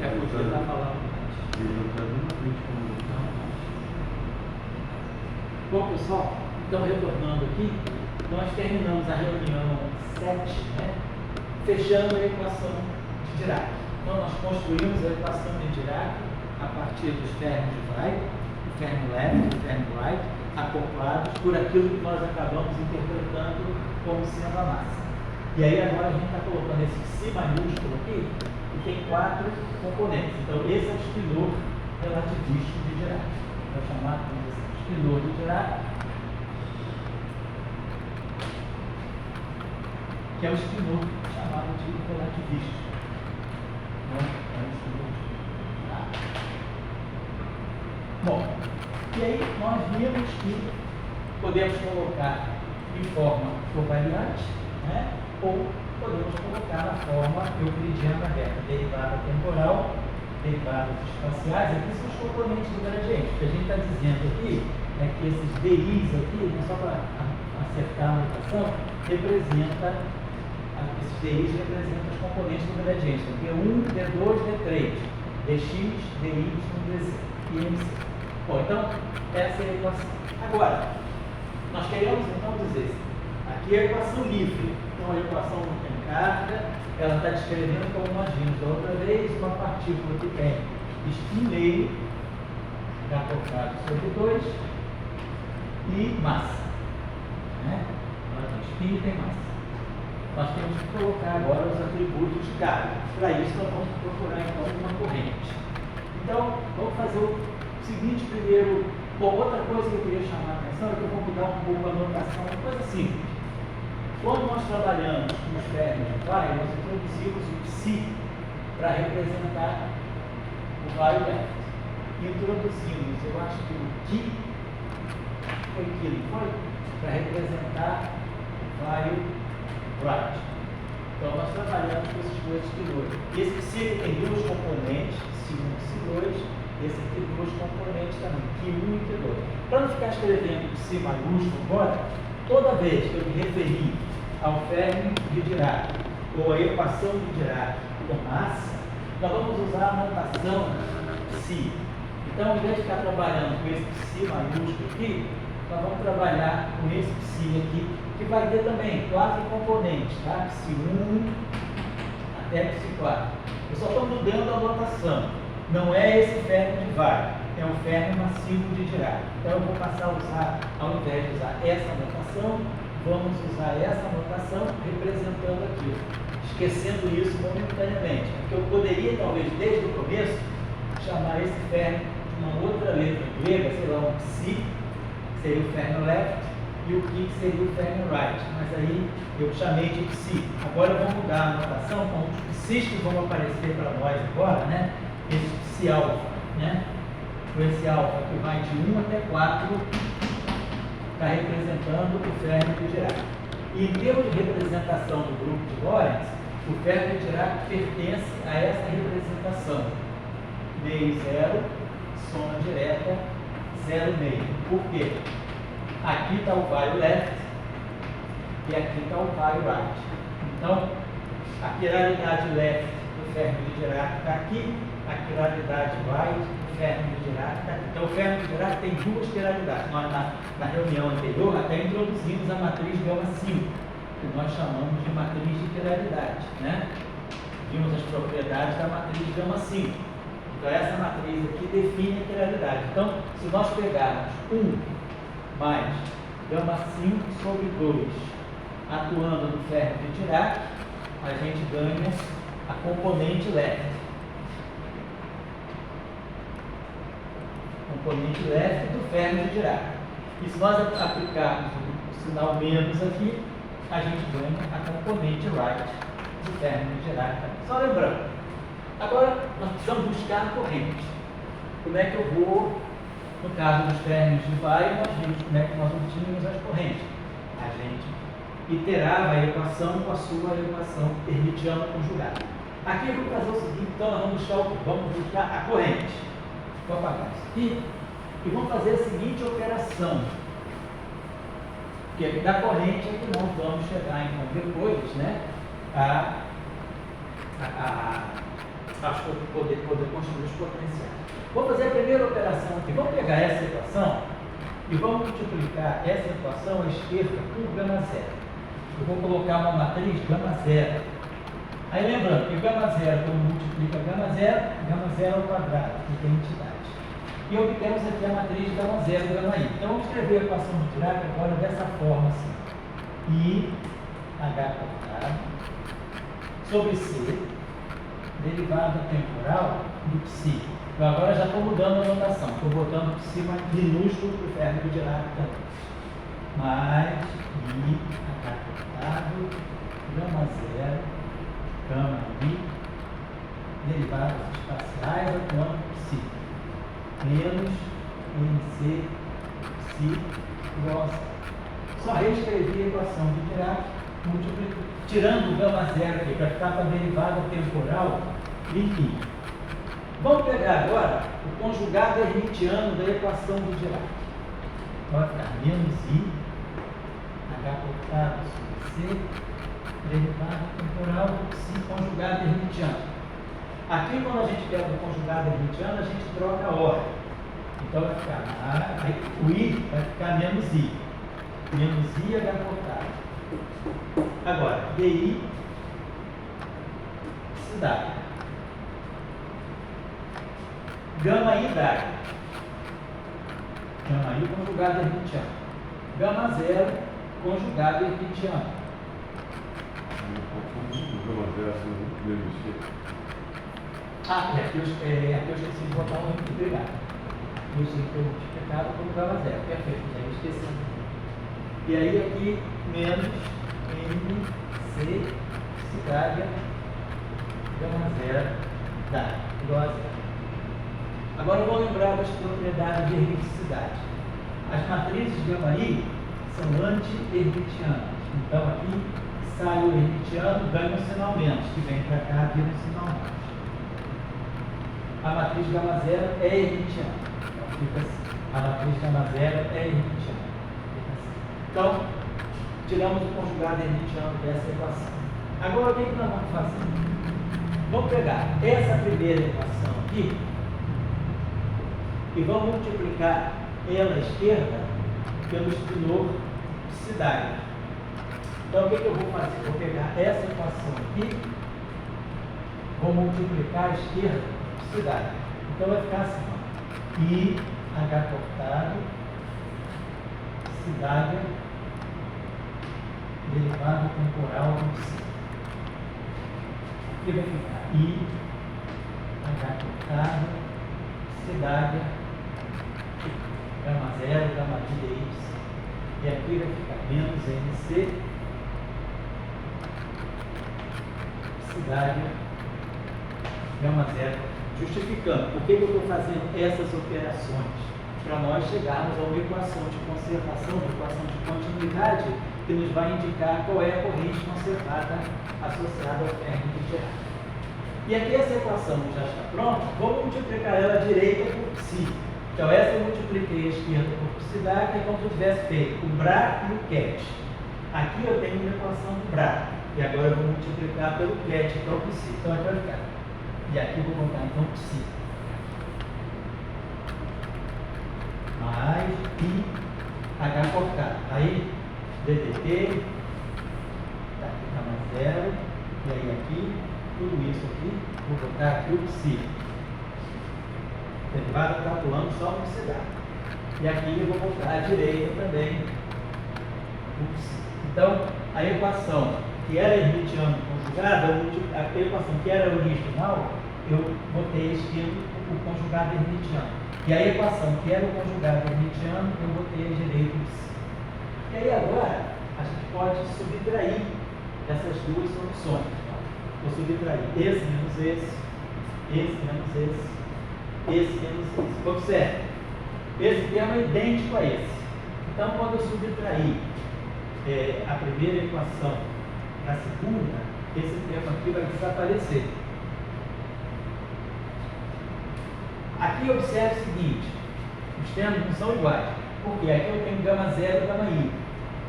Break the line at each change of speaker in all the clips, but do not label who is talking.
É porque ele está falando. Bom, pessoal, então retornando aqui, nós terminamos a reunião 7, né, fechando a equação de Dirac. Então, nós construímos a equação de Dirac a partir dos ferros de Wright, o ferro left e o ferro right, acoplados por aquilo que nós acabamos interpretando como sendo a massa. E aí agora a gente está colocando esse psi maiúsculo aqui, e tem 4 componentes. Então, esse é o spinor relativístico de Dirac. Vou chamar de spinor de Dirac, que é o spinor chamado de relativístico. Não é o spinor de Dirac. Bom, e aí nós vimos que podemos colocar em forma covariante, né? Ou podemos colocar na forma euclidiana reta, derivada temporal, derivadas espaciais. Aqui são os componentes do gradiente. O que a gente está dizendo aqui é que esses DIs aqui, só para acertar a notação, esses DIs representam os componentes do gradiente. Então, D1, D2, D3, DX, DY, DZ e MC. Bom, então, essa é a equação. Agora, nós queremos então dizer, aqui é a equação livre. Então, a equação não tem carga, ela está descrevendo, como nós vimos da outra vez, uma partícula que tem spin meio, K sobre 2, e massa. Né? Ela tem spin e tem massa. Nós temos que colocar agora os atributos de carga. Para isso, nós vamos procurar então uma corrente. Então, vamos fazer o seguinte primeiro. Bom, outra coisa que eu queria chamar a atenção é que eu vou mudar um pouco a notação, uma coisa simples. Quando nós trabalhamos com os ferros de Vai, nós introduzimos o psi para representar o vai left. Introduzimos, eu acho que o ki foi que ele foi para representar o vai right. Então nós trabalhamos com esses dois spinores. Esse psi tem 2 componentes, psi 1 e psi 2. Esse aqui tem 2 componentes também, Q1 e Q2. Para não ficar escrevendo psi maiúsculo agora, toda vez que eu me referir ao ferro de Dirac ou a equação de Dirac com massa, nós vamos usar a notação psi. Então, ao invés de ficar trabalhando com esse psi maiúsculo aqui, nós vamos trabalhar com esse psi aqui, que vai ter também 4 componentes, tá? Psi 1 até psi 4. Eu só estou mudando a notação. Não é esse ferro de Vai, é um ferro massivo de Dirac. Então eu vou passar a usar, ao invés de usar essa notação, vamos usar essa notação representando aquilo. Esquecendo isso momentaneamente. Porque eu poderia, talvez, desde o começo, chamar esse ferro de uma outra letra grega, sei lá, um psi, que seria o ferro left, e o ki, que seria o ferro right. Mas aí eu chamei de psi. Agora eu vou mudar a notação, como os psis que vão aparecer para nós agora, né? Esse psi alfa, né? Esse alfa que vai de 1 até 4 está representando o ferro de Dirac. E em termos de representação do grupo de Lorentz, o ferro de Dirac pertence a essa representação. Meio zero, soma direta, 0 meio. Por quê? Aqui está o vai left e aqui está o vai right. Então, a quiralidade left do ferro de Dirac está aqui, a quiralidade right do ferro de Dirac está aqui. Então, o ferro de Dirac tem 2 quiralidades. Nós, na reunião anterior, até introduzimos a matriz gama 5, que nós chamamos de matriz de quiralidade, né? Vimos as propriedades da matriz gama 5. Então, essa matriz aqui define a quiralidade. Então, se nós pegarmos 1 mais gama 5 sobre 2, atuando no ferro de Dirac, a gente ganha a componente left. Componente left do ferro de Dirac. E se nós aplicarmos o sinal menos aqui, a gente ganha a componente right do ferro de Dirac. Só lembrando. Agora, nós precisamos buscar a corrente. Como é que eu vou, no caso dos ferros de Vai, nós vimos como é que nós obtínhamos as correntes. A gente iterava a equação com a sua equação hermitiana conjugada. Aqui eu vou fazer o seguinte, então nós vamos buscar a corrente. Vou apagar isso aqui e vamos fazer a seguinte operação. Que da corrente é que nós vamos chegar então depois, né, a poder construir os potenciais. Vou fazer a primeira operação aqui. Vamos pegar essa equação e vamos multiplicar essa equação à esquerda por gama zero. Eu vou colocar uma matriz gama zero. Aí lembrando que gama zero, quando multiplica gama zero ao quadrado, que tem entidade. E obtemos aqui a matriz gama zero, gama i. Então vamos escrever a equação de Dirac agora dessa forma assim. I, H cortado, sobre C, derivada temporal do psi. Então agora já estou mudando a notação. Estou botando psi minúsculo para o verbo de Dirac também. Mais I, H cortado, gama zero, gama i, derivadas espaciais atuando psi. Menos NC psi igual a zero. Só reescrevi a equação de Dirac, tirando o gama zero aqui, para ficar com a derivada temporal de I. Vamos pegar agora o conjugado hermitiano da equação de Dirac. Então vai ficar menos I, H cortado sobre C, derivada temporal do psi conjugado hermitiano. Aqui, quando a gente pega o conjugado hermitiano, a gente troca a ordem. Então vai ficar, o I vai ficar menos I. Menos I, H cortado. Agora, DI se dá. Gama I dá. Gama I conjugado hermitiano. Gama zero conjugado hermitiano.
Gama zero assim, menos I.
Aqui eu esqueci de botar um multiplicado. Eu sei que eu multiplicado como gama zero. Perfeito, já eu esqueci. E aí aqui, menos MC cidade gama zero dá, igual a zero. Agora vamos lembrar das propriedades de hermiticidade. As matrizes gama I são anti-hermitianas. Então aqui sai o hermitiano, ganha um sinal menos, que vem para cá, vira um sinal mais. A matriz gama zero é hermitiana. Então fica assim. A matriz gama zero é hermitiana. Então, tiramos o conjugado hermitiano dessa equação. Agora, o que nós vamos fazer? Vamos pegar essa primeira equação aqui e vamos multiplicar ela à esquerda pelo espinor psidário. Então, o que eu vou fazer? Vou pegar essa equação aqui, vou multiplicar à esquerda psidário. Então, vai ficar assim, ó. I, H cortado, psidário, derivada temporal do psi. Aqui vai ficar I, H cortado, psidário, gama zero, gama I de Y. E aqui vai ficar menos NC, psidário, gama zero. Justificando por que eu estou fazendo essas operações? Para nós chegarmos a uma equação de conservação, uma equação de continuidade, que nos vai indicar qual é a corrente conservada associada ao ferro de Dirac. E aqui essa equação já está pronta, vamos multiplicar ela à direita por psi. Então essa eu multipliquei a esquerda por psidário, é como se eu tivesse feito o Bra e o Ket. Aqui eu tenho uma equação do Bra, e agora eu vou multiplicar pelo Ket, que é o psi. Então aqui vai ficar. E aqui eu vou botar então psi. Mais I, H cortado. Aí, DDT, tá aqui tá mais zero, e aí aqui, tudo isso aqui, vou botar aqui o psi. Derivada está atuando só no psidário. E aqui eu vou botar à direita também o psi. Então, a equação que era hermitiano conjugada, a equação que era original, eu botei à esquerda o conjugado hermitiano. E a equação que era o conjugado hermitiano, eu botei à direita o psi. E aí agora, a gente pode subtrair essas duas soluções. Vou subtrair esse menos esse menos esse menos esse. Observe, esse termo é idêntico a esse. Então, quando eu subtrair a primeira equação da segunda, esse termo aqui vai desaparecer. Aqui observe o seguinte, os termos não são iguais, porque aqui eu tenho gama zero e gama i,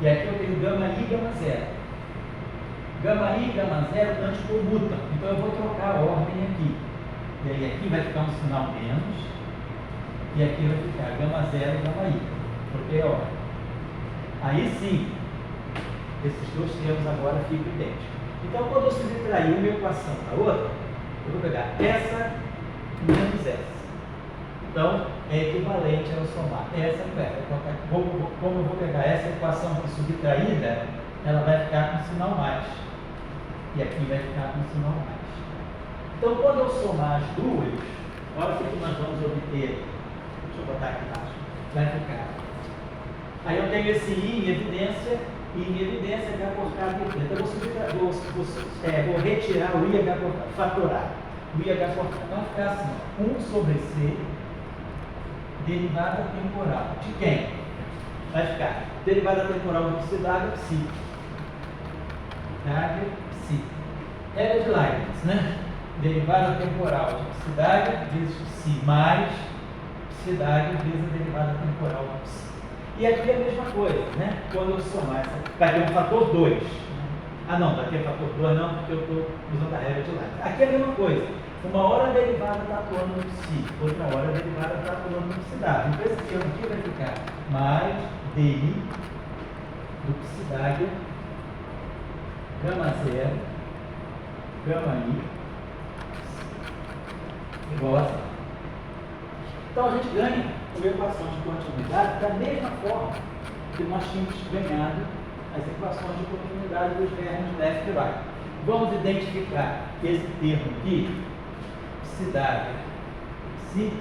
e aqui eu tenho gama i e gama zero. Gama I e gama zero transcomutam. Então eu vou trocar a ordem aqui. E aí aqui vai ficar um sinal menos. E aqui vai ficar gama zero e gama I. Troquei a ordem. Aí sim, esses dois termos agora ficam idênticos. Então quando eu subtrair uma equação para outra, eu vou pegar essa menos essa. Então, é equivalente ao somar essa com essa. Como eu vou pegar essa equação aqui subtraída, ela vai ficar com sinal mais. E aqui vai ficar com sinal mais. Então, quando eu somar as duas, olha o que nós vamos obter. Deixa eu botar aqui embaixo. Vai ficar. Aí eu tenho esse I em evidência, e em evidência H cortado e então eu vou retirar o IH cortado, fatorar. O IH cortado vai ficar assim, 1 sobre C, derivada temporal. De quem? Vai ficar derivada temporal do psi d'água, psi. D'água, psi. Regra de Leibniz, né? Derivada temporal de psi d'água vezes psi mais psi d'água vezes a derivada temporal do psi. E aqui é a mesma coisa, né? Quando eu somar essa, vai ter um fator 2. Ah não, vai ter fator 2 não, porque eu estou usando a regra de Leibniz. Aqui é a mesma coisa. Uma hora a derivada está atuando no psi, outra hora a derivada está atuando no psi d'água. Então esse termo aqui vai ficar mais di do psi d'água, gama zero, gama I, igual a zero. Então a gente ganha uma equação de continuidade da mesma forma que nós tínhamos ganhado as equações de continuidade dos termos left e right. Vamos identificar esse termo aqui, psi d'água, psi,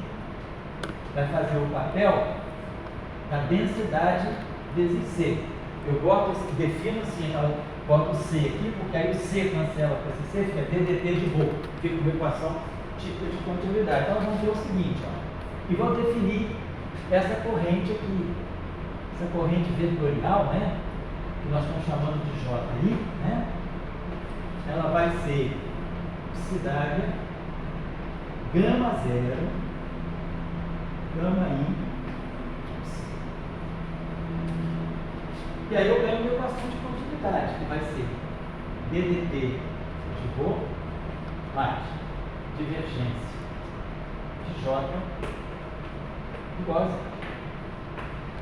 vai fazer o papel da densidade vezes C. Eu defino assim, eu boto C aqui, porque aí o C cancela com esse C, fica DDT de rho, fica uma equação típica de continuidade. Então vamos ver o seguinte, ó, e vou definir essa corrente aqui, essa corrente vetorial, né, que nós estamos chamando de JI, né, ela vai ser psi d'água, gama zero, gama I, psi. E aí eu ganho uma equação de continuidade, que vai ser DDT de rho mais divergência de J igual a zero.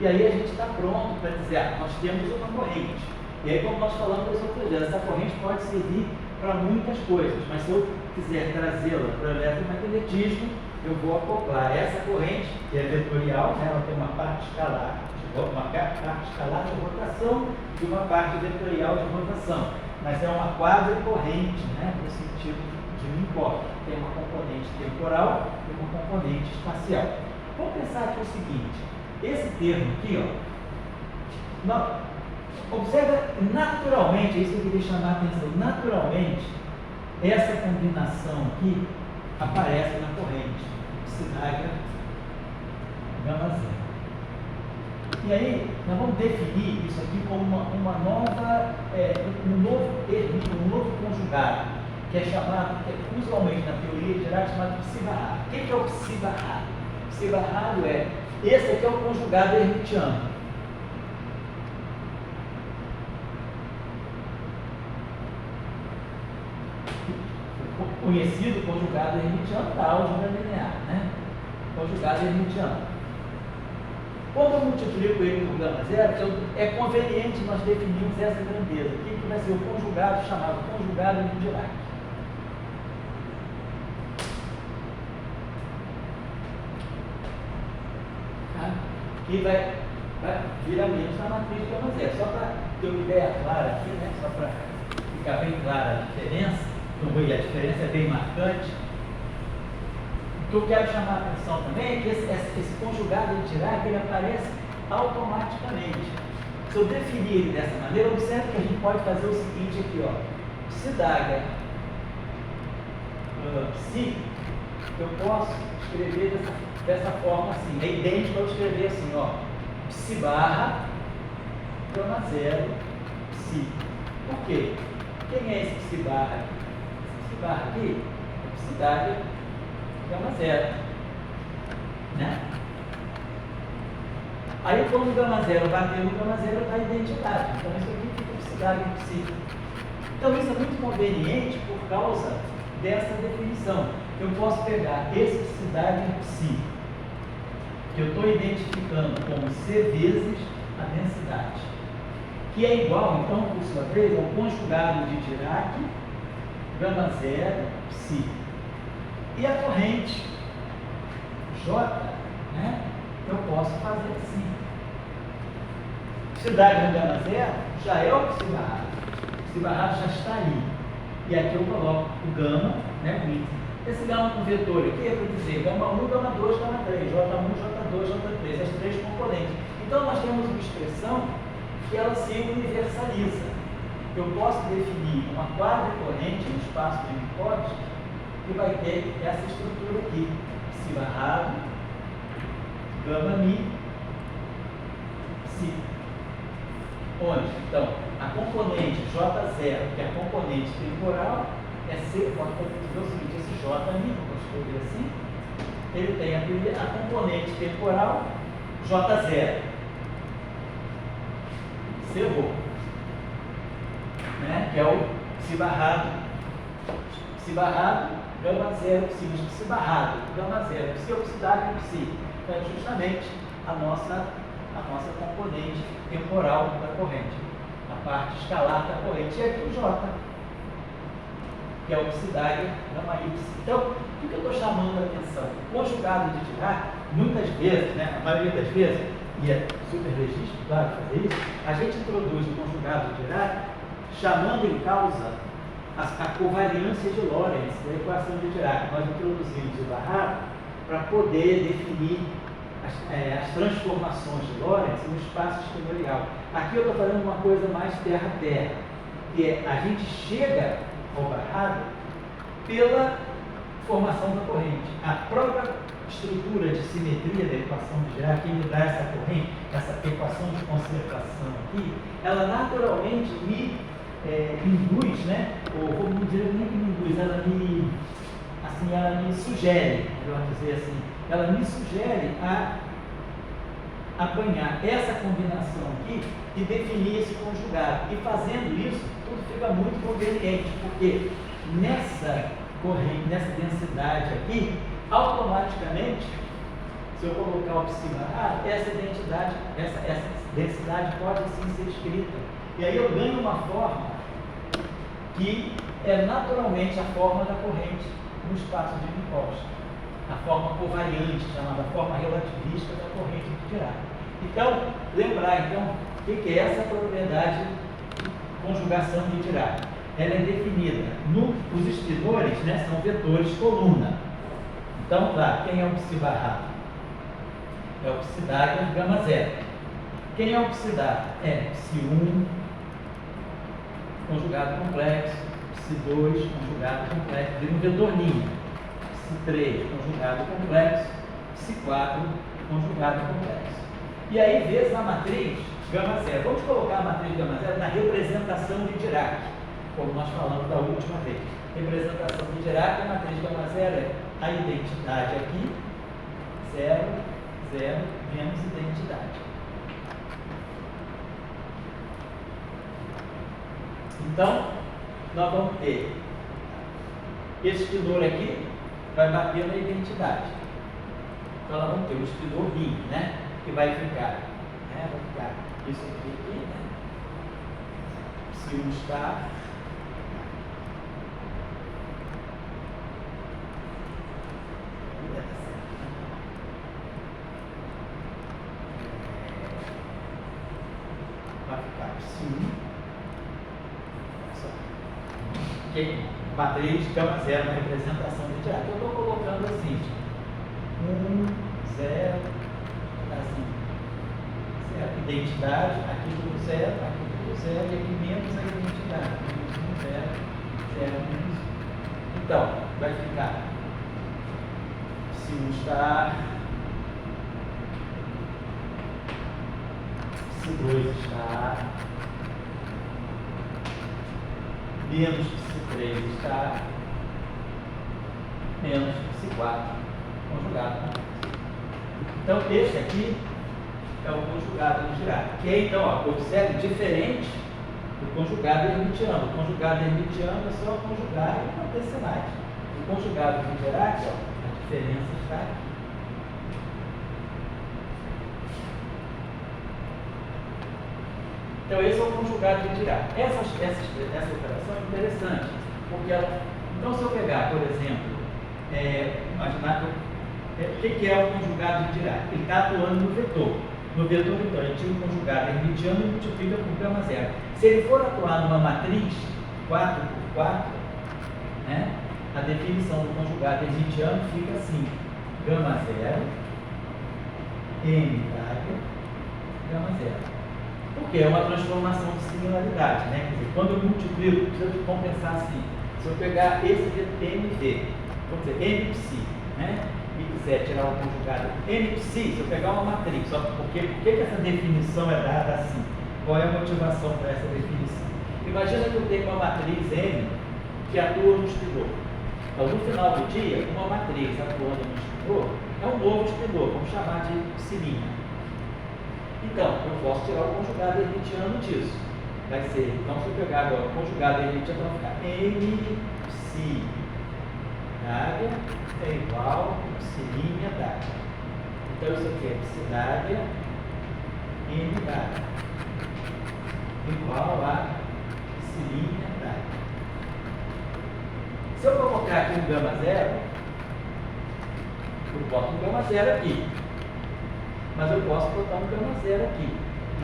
E aí a gente está pronto para dizer, nós temos uma corrente. E aí, como nós falamos das outras vezes, essa corrente pode servir para muitas coisas, mas se eu quiser trazê-la para o eletromagnetismo, eu vou acoplar essa corrente, que é vetorial, né? Ela tem uma parte escalar de rotação e uma parte vetorial de rotação. Mas é uma quadricorrente, né? No sentido de não importa. Tem uma componente temporal e uma componente espacial. Vamos pensar aqui o seguinte, esse termo aqui, ó, observa naturalmente, é isso que eu queria chamar a atenção, naturalmente, essa combinação aqui aparece na corrente, psi d'água, gama zero. E aí, nós vamos definir isso aqui como uma nova, um novo termo, um novo conjugado, que é chamado, usualmente na teoria geral, chamado psi-barrado. O que é o psi-barrado? Psi-barrado esse aqui é o conjugado hermitiano. Conhecido conjugado hermitiano da álgebra linear, né? Conjugado hermitiano. Quando eu multiplico ele por gama zero, é conveniente nós definirmos essa grandeza aqui, que vai ser o conjugado chamado conjugado de Dirac. E vai virar menos na matriz de gama zero. Só para ter uma ideia clara aqui, né? Só para ficar bem clara a diferença, e a diferença é bem marcante. O que eu quero chamar a atenção também é que esse conjugado de Dirac, ele aparece automaticamente. Se eu definir ele dessa maneira, observe que a gente pode fazer o seguinte aqui, ó. Psi d'água, psi, eu posso escrever dessa forma assim, é idêntico ao escrever assim, ó, psi barra, gama zero, psi. Por quê? Quem é esse psi barra aqui? Esse psi barra aqui é psi d'água, gama zero, né? Aí quando o gama zero bater no gama zero, está identidade. Então isso aqui fica psi d'água e psi. Então isso é muito conveniente por causa dessa definição. Eu posso pegar especificidade em psi, que eu estou identificando como C vezes a densidade, que é igual, então, por sua vez, ao conjugado de Dirac, gama zero, psi. E a corrente J, né, eu posso fazer assim. Especificidade no gama zero já é o psi barrado. O psi barrado já está ali. E aqui eu coloco o gama, né, o índice. Esse gama com vetor aqui é para dizer gama 1, gama 2, gama 3, J1, J2, J3, as três componentes. Então nós temos uma expressão que ela se universaliza. Eu posso definir uma quadricorrente no espaço de Minkowski que vai ter essa estrutura aqui. Psi barrado, gama mi, psi. Onde? Então, a componente J0, que é a componente temporal, é C, pode dizer o seguinte, esse J mi, vou escrever assim, ele tem a componente temporal J0. Cerrou. Né? Que é o psi barrado, gama zero, psi barrado, gama zero, psi oxidado e psi. Então é justamente a nossa componente temporal da corrente, a parte escalar da corrente. E aqui o J, que é o oxidário gama y. Então, o que eu estou chamando a atenção? O conjugado de Dirac, muitas vezes, né, a maioria das vezes, e é super legítimo, claro, fazer isso, a gente introduz o conjugado de Dirac chamando em causa a covariância de Lorentz da equação de Dirac. Nós introduzimos o barrado para poder definir as transformações de Lorentz no espaço exteriorial. Aqui eu estou fazendo uma coisa mais terra-terra, que é a gente chega ao barrado pela formação da corrente. A própria estrutura de simetria da equação de Dirac, que me dá essa corrente, essa equação de conservação aqui, ela naturalmente me induz, né? Ou vamos dizer, nem que me induz, ela me sugere, melhor dizer assim, ela me sugere a apanhar essa combinação aqui e definir esse conjugado. E fazendo isso, tudo fica muito conveniente, porque nessa corrente, nessa densidade aqui, automaticamente, se eu colocar o psi barrado, essa densidade pode sim ser escrita. E aí eu ganho uma forma que é naturalmente a forma da corrente no espaço de Minkowski. A forma covariante, chamada forma relativista da corrente de Dirac. Então, lembrar, então, o que é essa propriedade de conjugação de Dirac? Ela é definida os espinores, né, são vetores coluna. Então, lá, quem é o psi barrado? É o oxidário gama zero. Quem é o oxidário? É psi1 conjugado complexo, psi2 conjugado complexo, vira um vetor linha. Psi3 conjugado complexo, psi4 conjugado complexo. E aí, vezes a matriz gama zero. Vamos colocar a matriz gama zero na representação de Dirac, como nós falamos da última vez. Representação de Dirac, a matriz gama zero é a identidade aqui, 0, 0, menos identidade. Então, nós vamos ter esse espinor aqui, vai bater na identidade. Então, nós vamos ter o espinor rim, né? Que vai ficar, né? Vai ficar isso aqui, né? Se um está vai ficar sim. Que matriz gama zero na representação de Dirac. Eu estou colocando assim, 1, 0, assim, certo? Identidade, aqui tudo zero, aqui tudo zero, e aqui menos a identidade, menos 1, 0, 0, menos 1. Então, vai ficar se um está, se 2 está, menos psi3 está, menos psi4 conjugado. Então, esse aqui é o conjugado de Dirac. Que é, então, ó, observe, diferente do conjugado hermitiano. O conjugado hermitiano é só conjugar e não ter sinais. O conjugado de Dirac, ó, a diferença está aqui. Então esse é o conjugado de Dirac. Essa operação é interessante, porque ela, então se eu pegar, por exemplo, imaginar o que é o conjugado de Dirac? Ele está atuando no vetor. No vetor, então, ele tira o conjugado hermitiano e multiplica por gama zero. Se ele for atuar numa matriz 4 por 4, né, a definição do conjugado hermitiano fica assim: gama zero, m W, gama zero. Porque é uma transformação de similaridade, né? Quer dizer, quando eu multiplico, preciso compensar assim. Se eu pegar esse MV, vamos dizer, MPsi, né? E quiser tirar o conjugado MPsi, se eu pegar uma matriz, só porque por que essa definição é dada assim? Qual é a motivação para essa definição? Imagina que eu tenho uma matriz M que atua no estridor. Então, no final do dia, uma matriz atuando no estridor é um novo estridor, vamos chamar de psilinha. Então, eu posso tirar o conjugado hermitiano disso. Vai ser, então se eu pegar agora o conjugado hermitiano, vai ficar M psi dália é igual a psilinha dália. Então isso aqui é psi dália M dália igual a psilinha dália. Se eu colocar aqui um gama zero, eu boto um gama zero aqui. Mas eu posso botar um gama zero aqui.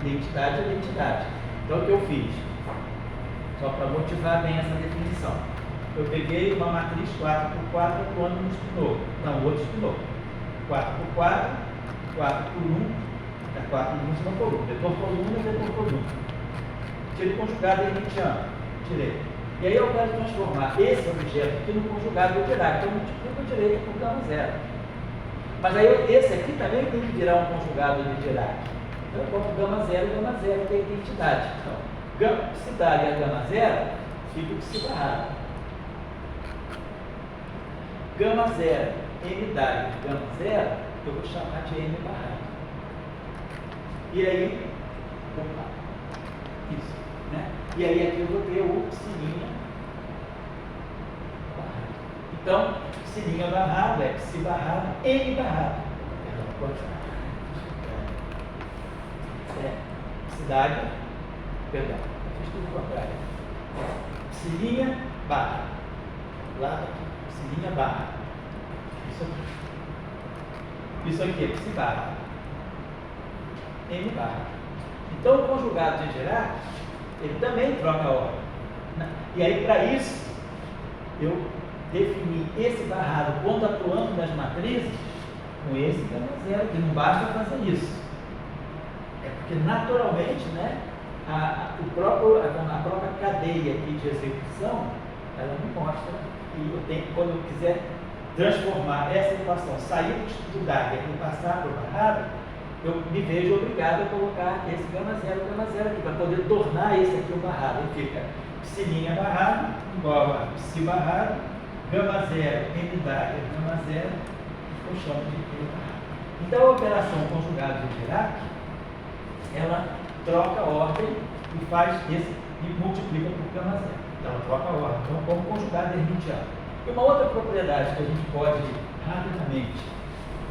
Identidade é identidade. Então o que eu fiz? Só para motivar bem essa definição. Eu peguei uma matriz 4x4 atuando no espinor. Não, o outro espinor. 4x4, 4x1, 4 em cima coluna. Vetor coluna, vetor coluna. Tirei o conjugado hermitiano. Tirei. E aí eu quero transformar esse objeto aqui no conjugado de Dirac. Então eu multiplico a direita por gama zero. Mas aí esse aqui também tem que virar um conjugado de Dirac. Então eu boto gama zero, que é identidade. Então, psi dália e gama zero, fica o psi barrado. Gama zero, m dália e gama zero, eu vou chamar de m barrado. E aí, opa, isso, né? E aí aqui eu vou ter o psilinha barrado. Então, psilinha barrado é psi barrado, m barrado. Psidália, perdão, eu fiz tudo ao contrário. Psilinha barra. Lá daqui, psilinha barra. Isso aqui é psi barra. M barra. Então o conjugado de Dirac, ele também troca a ordem. E aí, para isso, eu defini esse barrado quando atuando nas matrizes com esse gama zero, que não basta fazer isso. É porque naturalmente, né, a própria cadeia aqui de execução, ela me mostra que eu tenho, quando eu quiser transformar essa equação, sair do Dagger e passar para o barrado, eu me vejo obrigado a colocar esse gama zero aqui, para poder tornar esse aqui o barrado. Ele fica psilinha barrado, igual a psi barrado, gama zero, m Dagger, gama zero, eu chamo de P barrado. Então a operação conjugada de Dirac, ela troca a ordem e faz esse e multiplica por gama zero. Então ela troca a ordem, então como conjugado hermitiano. E uma outra propriedade que a gente pode rapidamente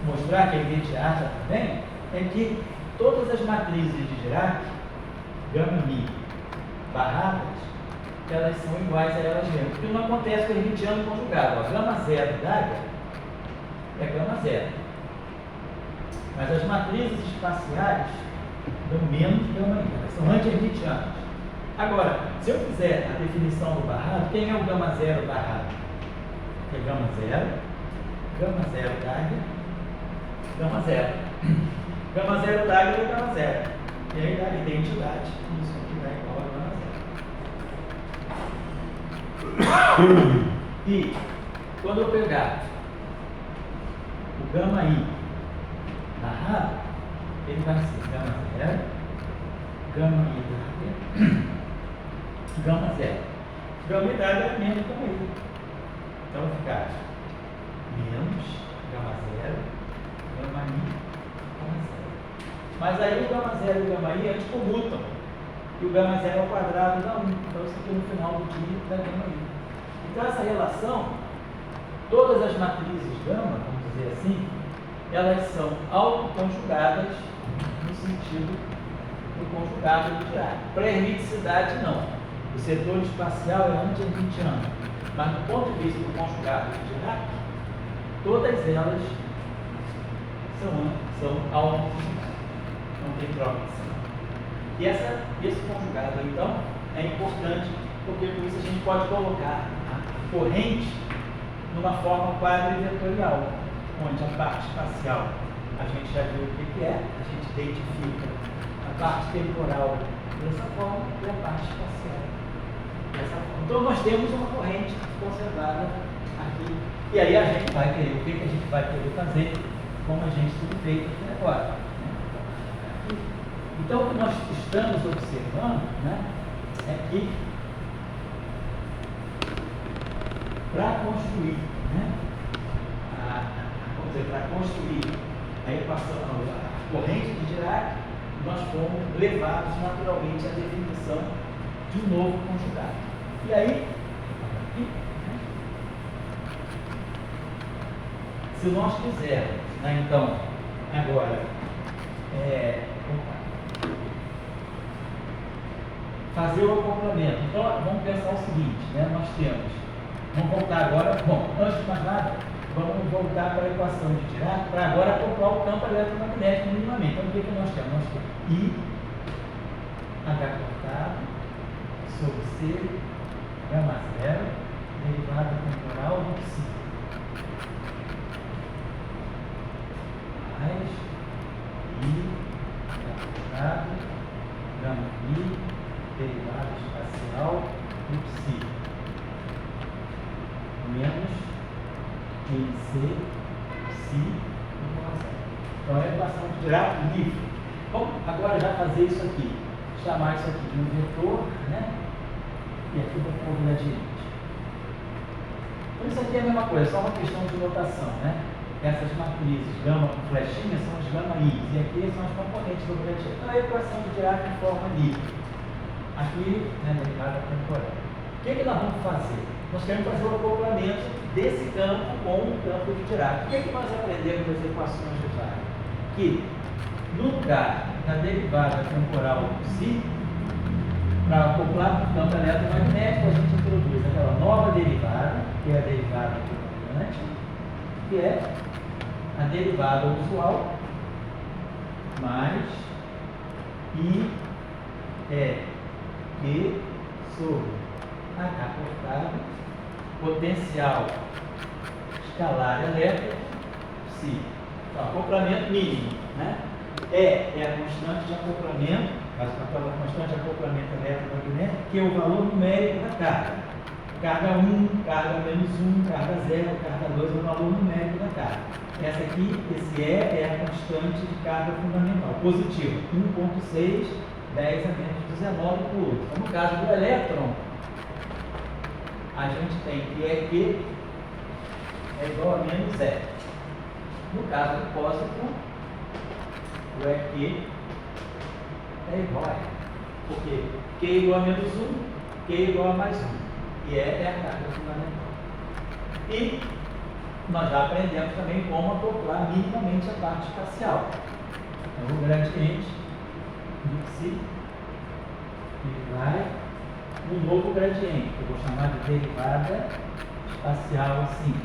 mostrar, que é imediata também, é que todas as matrizes de Dirac, gama mi, barradas, elas são iguais a elas mesmas. Porque não acontece com o hermitiano conjugado. Ó, gama zero Dagger é gama zero. Mas as matrizes espaciais dão menos gama i, elas são anti-hermitianas. Agora, se eu fizer a definição do barrado, quem é o gama zero barrado? É gama zero Dagger, gama zero. Gama zero Dagger é gama zero. E aí dá identidade. Isso aqui dá igual a gama zero. E quando eu pegar o gama i barrado, ele vai ser gama zero, gama i Dagger, gama zero. Gama i Dagger é menos gama i. Então vai ficar menos gama zero, gama i, gama zero. Mas aí o gama zero e o gama i eles comutam. e o γ0 ao quadrado dá 1. Então isso aqui no final do dia dá γi. Então essa relação, todas as matrizes gama, vamos dizer assim, elas são autoconjugadas no sentido do conjugado de Dirac. Para a hermiticidade, não. O setor espacial é anti-hermitiano. Mas do ponto de vista do conjugado de Dirac, todas elas são autoconjugadas. Não tem troca de sinal. E esse conjugado, então, é importante, porque com isso a gente pode colocar a corrente numa forma quadrivetorial, onde a parte espacial a gente já viu o que é, a gente identifica a parte temporal dessa forma e a parte espacial dessa forma. Então nós temos uma corrente conservada aqui. E aí a gente vai querer, o que a gente vai querer fazer, como a gente tem feito até agora. Então o que nós estamos observando, né, é que para construir, né, vamos dizer, para construir a equação, a corrente de Dirac, nós fomos levados naturalmente à definição de um novo conjugado. E aí, se nós quisermos, né, então, agora, fazer o acoplamento. Então, vamos pensar o seguinte, né, nós temos, vamos voltar agora, bom, antes de mais nada, vamos voltar para a equação de Dirac, para agora acoplar o campo eletromagnético minimamente. Então, o que nós temos? Nós temos I, H cortado, sobre C, γ0, derivada temporal do psi. Mais I, H cortado, γi, derivada espacial do psi. Menos MC, psi, igual a 0. Então, a equação de Dirac livre. Vamos agora já fazer isso aqui. Chamar isso aqui de um vetor, né? E aqui vou pôr o gradiente. Então, isso aqui é a mesma coisa, só uma questão de notação, né? Essas matrizes gama com flechinha são as gama i, e aqui são as componentes do gradiente. Então, a equação de Dirac em forma livre. Aqui, né, derivada temporal. O que nós vamos fazer? Nós queremos fazer o acoplamento desse campo com o campo de Dirac. O que nós aprendemos das equações de Dirac? Que no lugar da derivada temporal do psi, para acoplar com o campo eletromagnético, a gente introduz aquela nova derivada, que é a derivada predominante, que é a derivada usual mais I é Q sobre H cortado, potencial escalar elétrico, psi. Então, acoplamento mínimo, né? É a constante de acoplamento, a constante de acoplamento eletromagnético, que é o valor numérico da carga. Carga 1, carga menos 1, carga 0, carga 2 é o valor numérico da carga. Essa aqui, esse é a constante de carga fundamental, positiva, 1,6, 10 a menos 19 por 8. Então, no caso do elétron, a gente tem que EQ é igual a menos 0. No caso do pósito, o EQ é igual a E. Por quê? Q é igual a menos 1, Q é igual a mais 1. E E é a carga fundamental. E nós já aprendemos também como acoplar minimamente a parte espacial. Então, o gradiente de psi vai um novo gradiente, que eu vou chamar de derivada espacial assim.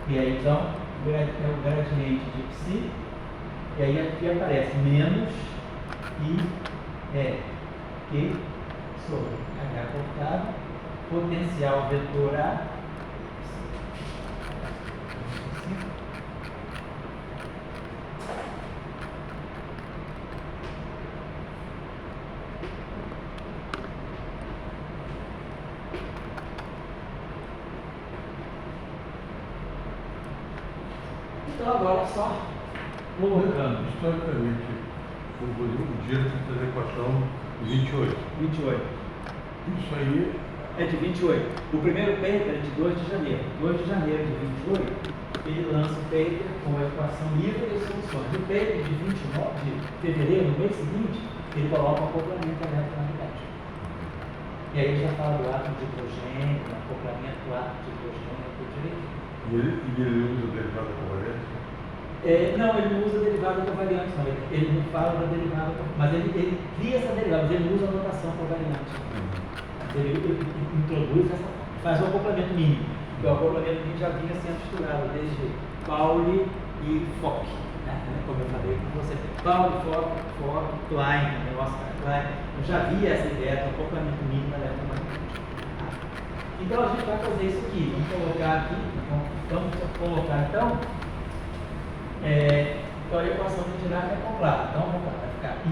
E aí, então, é o gradiente de psi, e aí aqui aparece menos I é Q sobre H cortado, potencial vetor A, então agora só colocando.
Historicamente, o dia de fazer a equação 28.
28.
Isso aí
É de 28. O primeiro paper é de 2 de janeiro. 2 de janeiro de 28, ele lança o paper com a equação livre e soluções. O paper de 29 de fevereiro, no mês seguinte, ele coloca o acoplamento eletromagnético. E aí já fala do átomo de hidrogênio, do acoplamento do átomo de hidrogênio, tudo direitinho.
E ele usa o derivado covariante?
Não, ele não usa derivada covariante, não. Ele não fala da derivada covariante, mas ele cria essa derivada, mas ele não usa a notação covariante. Ele introduz, faz o acoplamento mínimo, que o acoplamento mínimo já vinha sendo estudado desde Pauli e Fock, né? Como eu falei com você. Pauli, Fock, Klein, Oscar Klein, eu já via essa ideia do acoplamento mínimo eletromagnético. Então a gente vai fazer isso aqui, vamos colocar aqui, então, a equação de Dirac é acoplada. Então vamos lá, vai ficar I,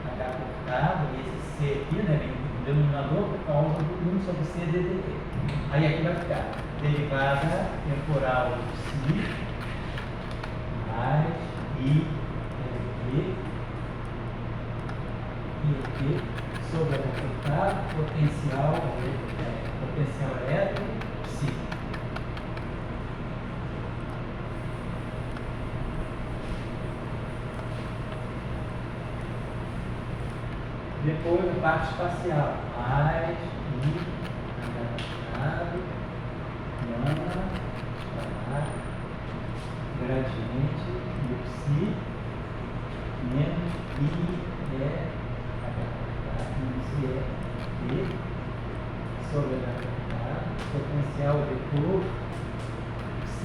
H cortado, e esse C aqui, né, o denominador por causa do 1 sobre C dt. Aí aqui vai ficar derivada temporal de ψ mais I dt sobre H cortado, potencial elétrico, ψ. Depois a parte espacial, mais I, H, lambda, gradiente, ψ, menos I, E, sobre H, potencial vetor, ψ,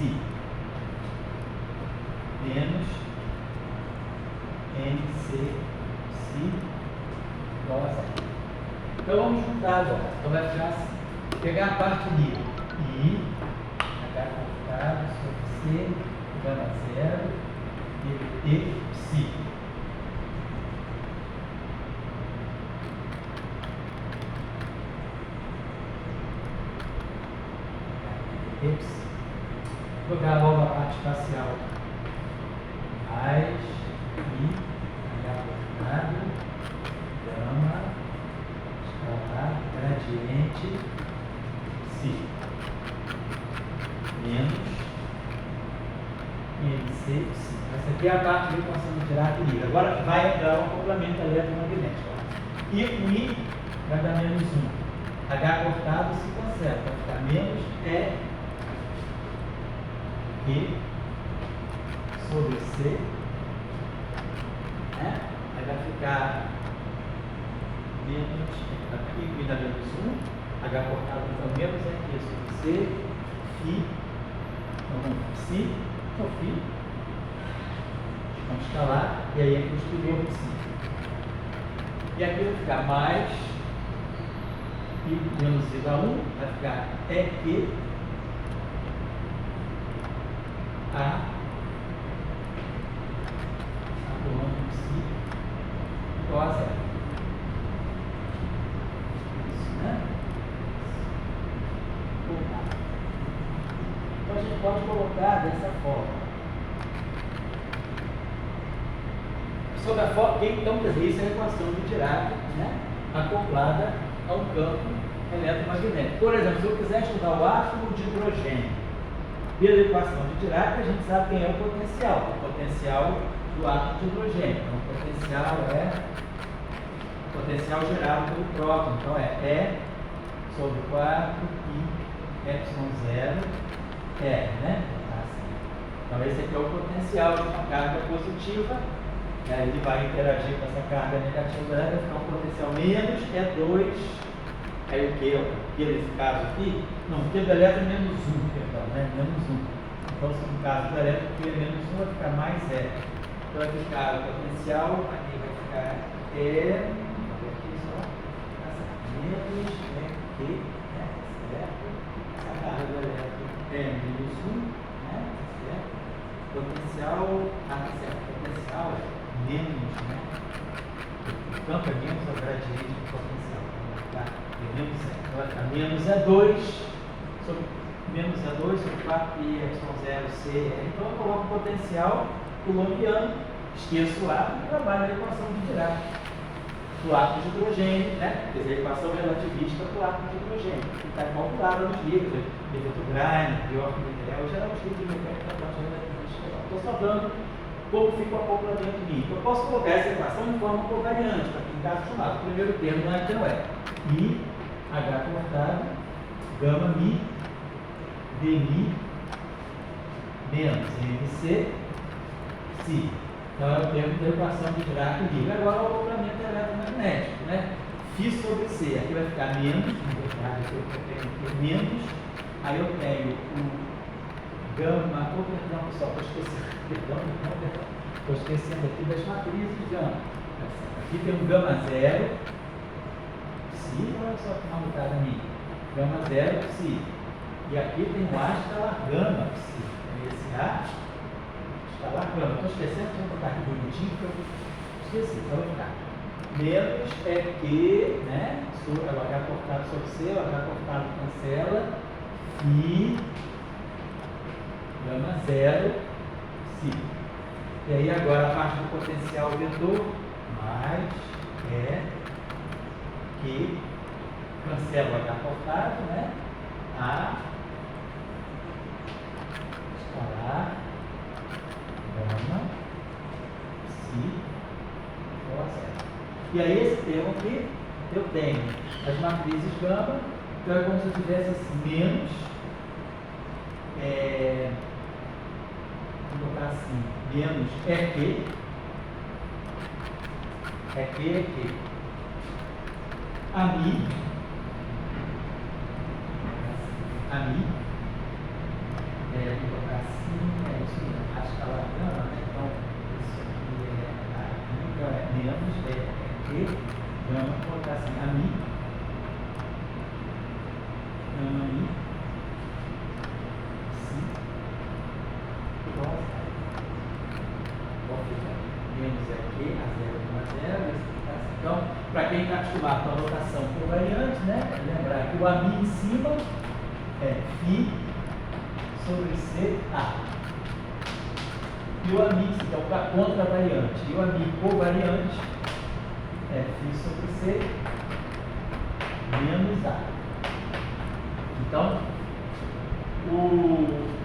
menos NC, ψ, igual a zero. Então vamos juntar agora. Então vai ficar assim. Pegar a parte livre. I, H cortado sobre C, igual a zero, dt, ψ. Jogar logo a parte espacial. Mais I, H cortado, gama, escalar, gradiente, ψ, menos NC, ψ. Essa aqui é a parte de equação de Dirac livre. Agora vai entrar um acoplamento eletromagnético. I com I vai dar menos 1. H cortado se conserva, vai ficar menos E sobre C, né? Aí vai ficar menos, aqui dá menos 1, H cortado então menos aqui sobre C, Φ, então ψ, então Φ, vamos escalar, e aí aqui escolheu ψ. E aqui vai ficar mais, e menos igual a 1, vai ficar EQ, A coluna ψ igual a zero. Isso, né? Então a gente pode colocar dessa forma. Sobre a forma, então, quer dizer, isso é a equação de Dirac, né? Acoplada a um campo eletromagnético. Por exemplo, se eu quiser estudar o átomo de hidrogênio, pela equação de Dirac, a gente sabe quem é o potencial do átomo de hidrogênio. Então, o potencial é o potencial gerado pelo próton. Então, é E sobre 4 pi epsilon 0 R, né? Assim. Então, esse aqui é o potencial de uma carga positiva. Ele vai interagir com essa carga negativa, vai ficar um potencial menos E2. Aí o que nesse caso aqui? Não, o que do elétron é menos 1, perdão, né? Menos 1. Então, se no caso do elétron, o que é menos 1 vai ficar mais E. Então, vai ficar o potencial, aqui vai ficar aqui só, menos EQ, né? Certo? A carga do elétron é menos 1, né? Certo? Potencial, certo? Potencial é menos, né? O campo é menos a gradiente do potencial. Tá? Menos E2 sobre menos E2 sobre 4pi epsilon 0 C. Então eu coloco o potencial coulombiano, esqueço o átomo e trabalho a equação de Dirac do átomo de hidrogênio, né? Quer dizer, a equação relativista do átomo de hidrogênio, que está calculada nos livros de Vitor-Grine, Bjork e Mitrel, geral os livros de mecânica da parte relativista. Estou só dando como fica o acoplamento mínimo. Eu posso colocar essa equação de forma covariante, para quem está acostumado. O primeiro termo não é que não é. I, H cortado, gama mi, D mi, menos MC, Si. Então é o termo de equação de Dirac livre. Agora o acoplamento eletromagnético, né? Φ sobre C. Aqui vai ficar menos, na verdade, aqui eu tenho aqui menos, aí eu tenho o gama, perdão pessoal, estou esquecendo aqui das matrizes de gama. Aqui tem um gama zero, Si, olha só que mal mutada a minha. Gama zero, Si. E aqui tem o A escalar gama, Si. Esse A escalar gama. Estou esquecendo, deixa eu botar aqui bonitinho, porque eu esqueci, então vai ficar. Menos é que, né? O H cortado sobre C, o H cortado cancela. E gama zero, Si. E aí agora a parte do potencial vetor, mais é que cancela o H cortado, né? A escalar gama, Si, igual a zero. E aí esse termo aqui, eu tenho as matrizes gama, então é como se eu tivesse assim, menos, vou botar assim, menos é que, a mi, vou botar assim, é isso mesmo, a escalar gama, né? Então isso aqui é a mi, então é menos é que, gama, vou botar assim, a mi, gama mi, Si, igual a zero. Menos é que, a zero com a zero, então, para quem está acostumado com a notação por variante, né? Lembrar que o AMI em cima é Φ sobre CA. E o AMI, que é o contra-variante, e o AMI covariante é Φ sobre C menos A. Então,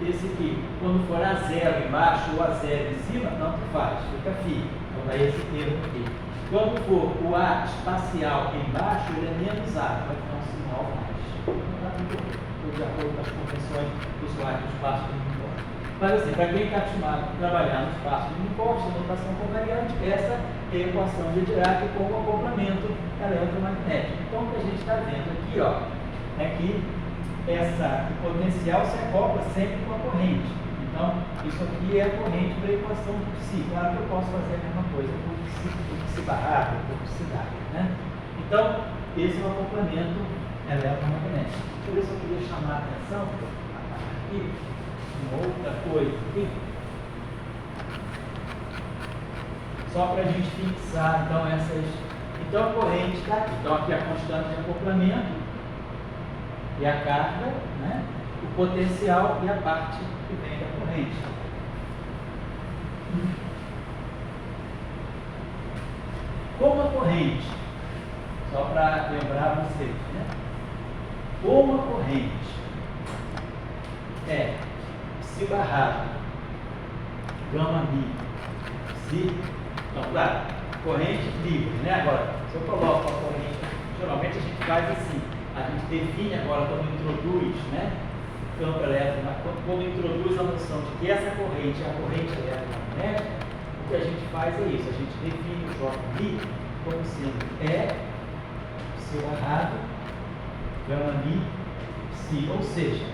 esse aqui, quando for a zero embaixo ou a zero em cima, tanto faz, fica Φ. Então, daí esse termo aqui. Quando for o A espacial embaixo, ele é menos A, vai ficar um sinal mais. Estou de acordo com as convenções usuais do espaço de Minkowski. Mas assim, para quem está acostumado a trabalhar no espaço de Minkowski, a notação covariante, essa é a equação de Dirac com o acoplamento eletromagnético. Então, o que a gente está vendo aqui, ó, é que o potencial se acopla sempre com a corrente. Então, isso aqui é a corrente para a equação do psi. Claro que eu posso fazer a mesma coisa com o psi barrado, com o psi dado, né? Então, esse é o acoplamento eletromagnético. Por isso eu queria chamar a atenção aqui, uma outra coisa aqui, só para a gente fixar, então, essas... Então, a corrente está aqui. Então, aqui a constante de acoplamento e a carga, né? O potencial e a parte que vem da corrente. Como a corrente, só para lembrar vocês, né? Como a corrente é psi barrado, gama mi, si, então, claro, corrente livre, né? Agora, se eu coloco a corrente, geralmente a gente faz assim, a gente define agora quando introduz, né? Campo eletromagnético, quando introduz a noção de que essa corrente é a corrente eletromagnética, o que a gente faz é isso, a gente define o J como sendo psi barrado, gama mi, si, ou seja,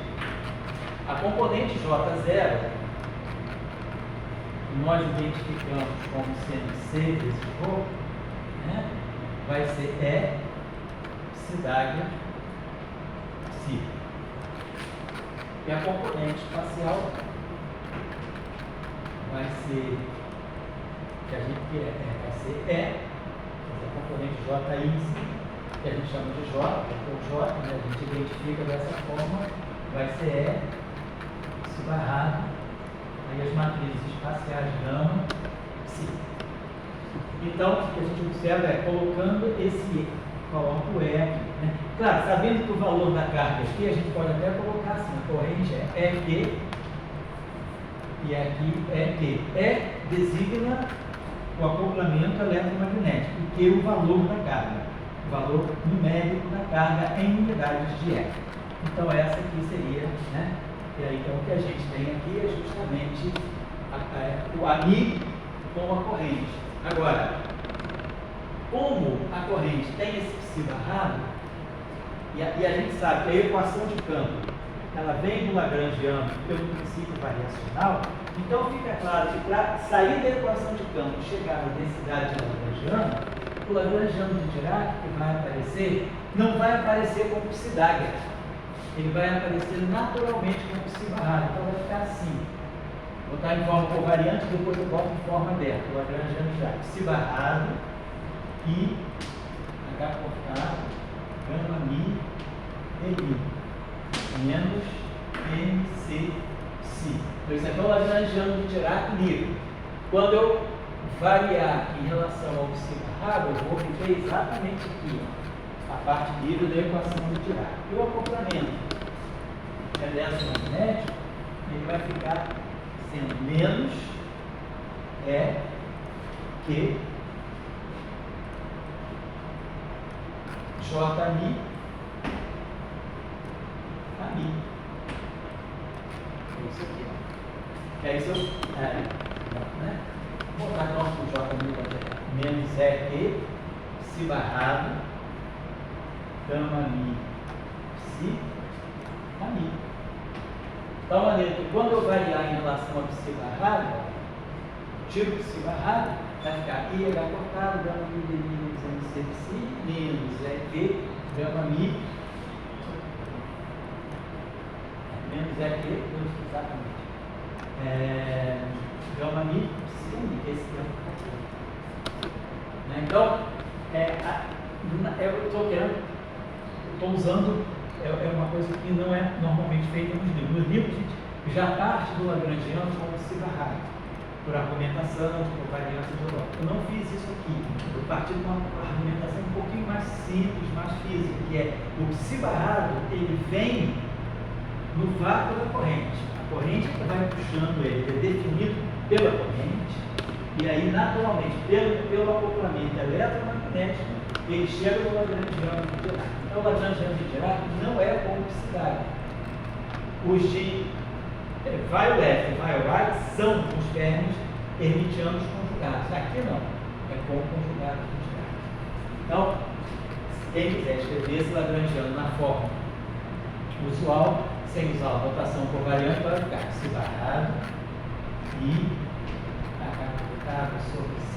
a componente J0, que nós identificamos como sendo C vezes Rho, né, vai ser psi d'águia, si. E a componente espacial vai ser, que a gente vai ser a componente J em si, que a gente chama de J, ou J, né, a gente identifica dessa forma, vai ser psi barrado, aí as matrizes espaciais gama, psi. Então, o que a gente observa é, colocando esse coloca o E aqui, né? Claro, sabendo que o valor da carga aqui, a gente pode até colocar assim, a corrente é EQ e aqui é Q. E designa o acoplamento eletromagnético, e Q o valor da carga. o valor numérico da carga em unidades de eco. Então essa aqui seria, né? E aí então o que a gente tem aqui é justamente o AMI com a corrente. Agora, como a corrente tem esse psi barrado, e a gente sabe que a equação de campo ela vem do lagrangiano pelo princípio variacional, então fica claro que para sair da equação de campo e chegar na densidade lagrangiana, o lagrangiano de Dirac que vai aparecer, não vai aparecer como psi dagger, ele vai aparecer naturalmente como psi barrado, então vai ficar assim. Vou botar em forma covariante, depois eu boto em forma aberta, o lagrangiano de Dirac, psi barrado e H cortado, gama mi, dI, menos MC psi. Então isso aqui é o lagrangiano de Dirac livre. Quando eu variar em relação ao psi barrado, eu vou viver exatamente aqui, ó, a parte livre da equação de Dirac. E o acoplamento reverso magnético, ele vai ficar sendo menos que JMI a mi. É isso aqui, ó. Que aí se eu né? Vou botar então o JMI menos que psi barrado gama mi psi a mi. De tal maneira que quando eu variar em relação a psi barrado, tiro o psi barrado, vai ficar IH cortado, gama mi dI menos MC psi, menos EQ, gama mi, menos EQ, exatamente, gama mi psi mi, esse é o então, eu estou usando, é uma coisa que não é normalmente feita nos livros. Nos livros, já parte do lagrangiano como psi barrado, por argumentação, por variância isotôpica. Eu não fiz isso aqui. Eu parti de uma argumentação um pouquinho mais simples, mais física, que é o psi barrado, ele vem no vácuo da corrente. A corrente que vai puxando ele é definido pela corrente, e aí, naturalmente, pelo acoplamento eletromagnético, ele chega no lagrangiano de Dirac. Então, o lagrangiano de Dirac não é como psi dagger. Os de vai left e vai right são os termos hermitianos conjugados. Aqui não, é com conjugado de Dirac. Então, quem quiser escrever esse lagrangiano na forma usual, sem usar a notação covariante, vai ficar psi barrado e H cortado sobre C,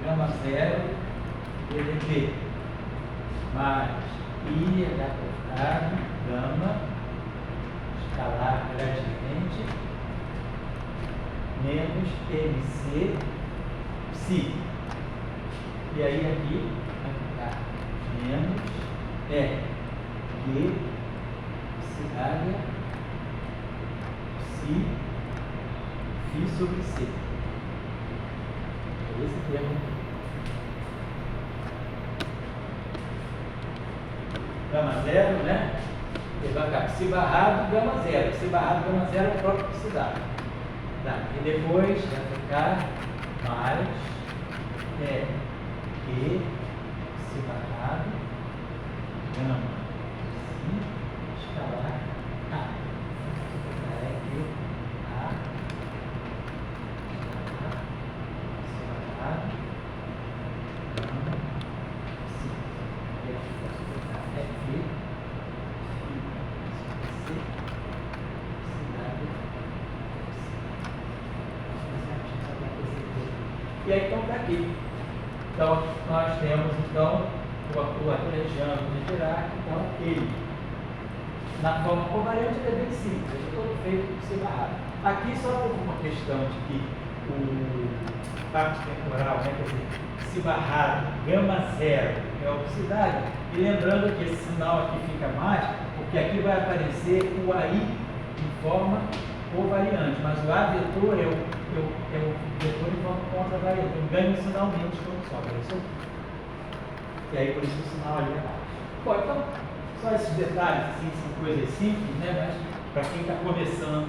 gama zero, DDP, mais IH cortado, gama, escalar gradiente, menos MC psi. E aí aqui vai ficar menos G psi dagger psi φ sobre C. Esse termo aqui. Gama zero, né? Ele vai ficar psi barrado, gama zero. Psi barrado, gama zero é o próprio psi dagger. Tá. E depois vai ficar mais que psi barrado, gama psi, escalar A. E aí então está aqui. Então nós temos então o lagrangiano de Dirac, então ele na forma covariante ele é bem simples, ele é todo feito por psi barrado. Aqui só por uma questão de que o parte temporal, né, quer dizer, psi barrado, gama zero é o psi dagger, e lembrando que esse sinal aqui fica mágico, porque aqui vai aparecer o AI em forma covariante, mas o A vetor é o vetor em forma contravariante, então ganha um sinal menos quando sobra, é isso aqui. E aí por isso o sinal ali é baixo. Bom, então, só esses detalhes, assim, são coisas simples, né, mas para quem está começando,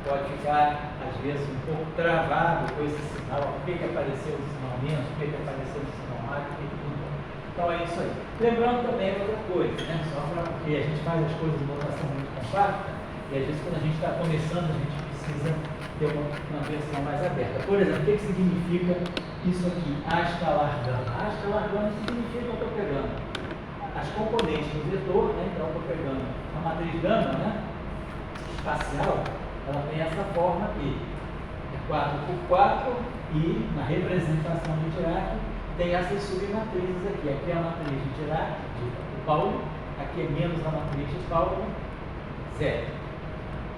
pode ficar, às vezes, um pouco travado com esse sinal, por que apareceu o sinal menos, por que apareceu o sinal mais, por que não. Então é isso aí. Lembrando também outra coisa, né? Só para porque a gente faz as coisas de notação muito compacta e às vezes quando a gente está começando a gente precisa ter uma versão mais aberta. Por exemplo, o que significa isso aqui? A escalar gama. A escalar gama significa que eu estou pegando as componentes do vetor, né? Então eu estou pegando a matriz gama, né? Espacial, ela tem essa forma aqui. É 4 por 4 e na representação de Dirac tem essas submatrizes aqui. Aqui é a matriz de Dirac, de Pauli, aqui é menos a matriz de Pauli, 0.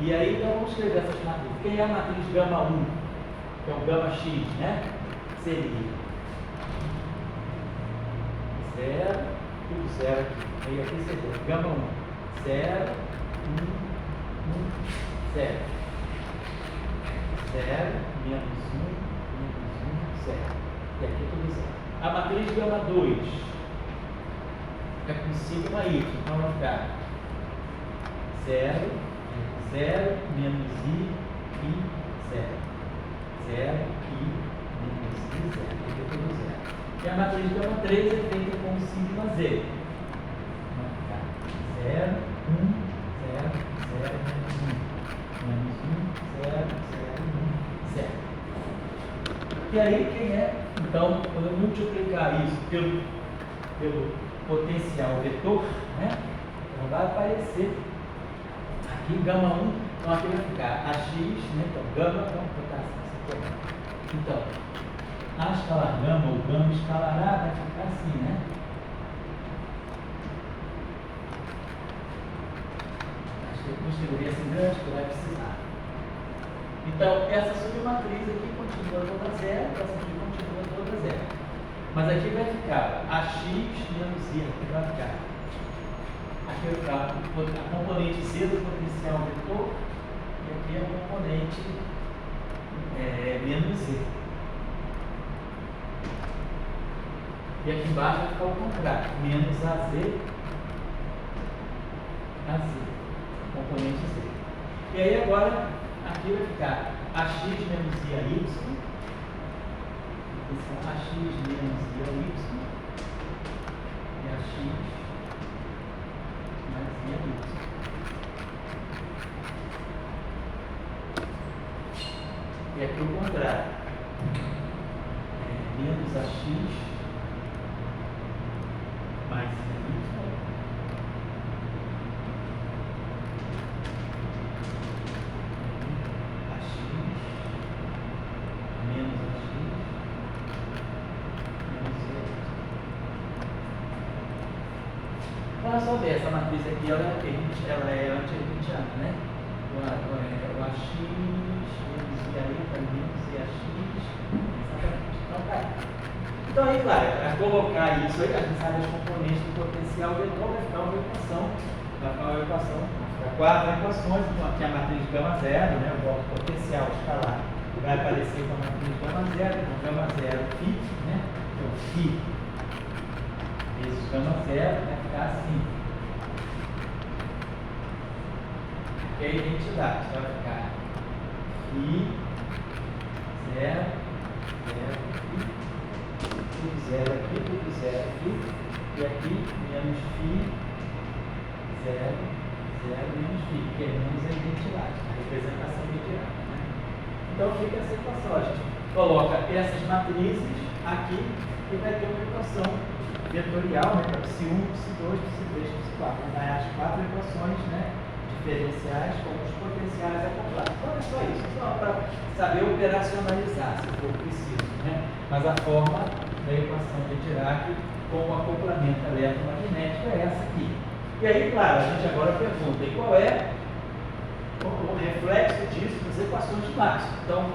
E aí então vamos escrever essas matrizes. Quem é a matriz gama 1? Que é o gama x, né? Seria 0, tudo 0 aqui. Aí aqui seria gama 1, 0, 1, 0. 0, menos 1, 0. E aqui tudo 0. A matriz gama 2 é com sigma y, então vai ficar 0, 0, menos i, 0. 0, i, menos i, 0. Aqui é tudo 0. E a matriz gama 3 é feita com sigma z. Vai ficar 0, 1, 0, 0, menos 1. Menos 1, 0, 0, 1, 0. E aí, quem é? Então, quando eu multiplicar isso pelo potencial vetor, né? Então vai aparecer aqui gama 1, então aqui vai ficar AX, né? Então, gama, vamos botar assim. Então, a escalar gama ou gama escalará vai ficar assim, né? Eu escreveria assim grande que vai precisar. Então, essa submatriz aqui continua toda 0, essa aqui continua toda 0. Mas aqui vai ficar AX menos I, aqui vai ficar. Aqui vai ficar a componente C do potencial vetor, e aqui é a componente menos Z. E aqui embaixo vai ficar o contrário, menos AZ, componente Z. E aí agora, aqui vai ficar AX menos I a Y, AX menos I a Y, e AX mais I a Y. E aqui o contrário, menos AX mais I a Y, AX menos AX menos I a Y. Então é só ver, essa matriz aqui ela é anti-hermitiana, né? O AX menos I a Y menos IAX, exatamente. Então tá aí. Então aí, claro, para colocar isso aí, a gente sabe as componentes do potencial vetor, vai ficar uma equação, vai 4 equações, então aqui a matriz gama 0, né? Eu boto potencial escalar, vai aparecer com a matriz gama 0, então gama 0 φ, né? Então φ vezes gama 0 vai ficar assim. E a identidade vai ficar φ 0, 0 aqui, tudo 0 aqui, tudo 0 aqui, e aqui menos φ 0, 0 menos φ, que é menos a identidade, a representação direta, né? Então fica essa equação, a gente coloca essas matrizes aqui e vai ter uma equação vetorial, né, para psi1, psi2, psi3, psi4. Vai as 4 equações, né, diferenciais com os potenciais acoplados. Então é só isso, só para saber operacionalizar, se for preciso, né? Mas a forma da equação de Dirac com o acoplamento eletromagnético é essa aqui. E aí, claro, a gente agora pergunta, e qual é o reflexo disso nas equações de Maxwell? Então,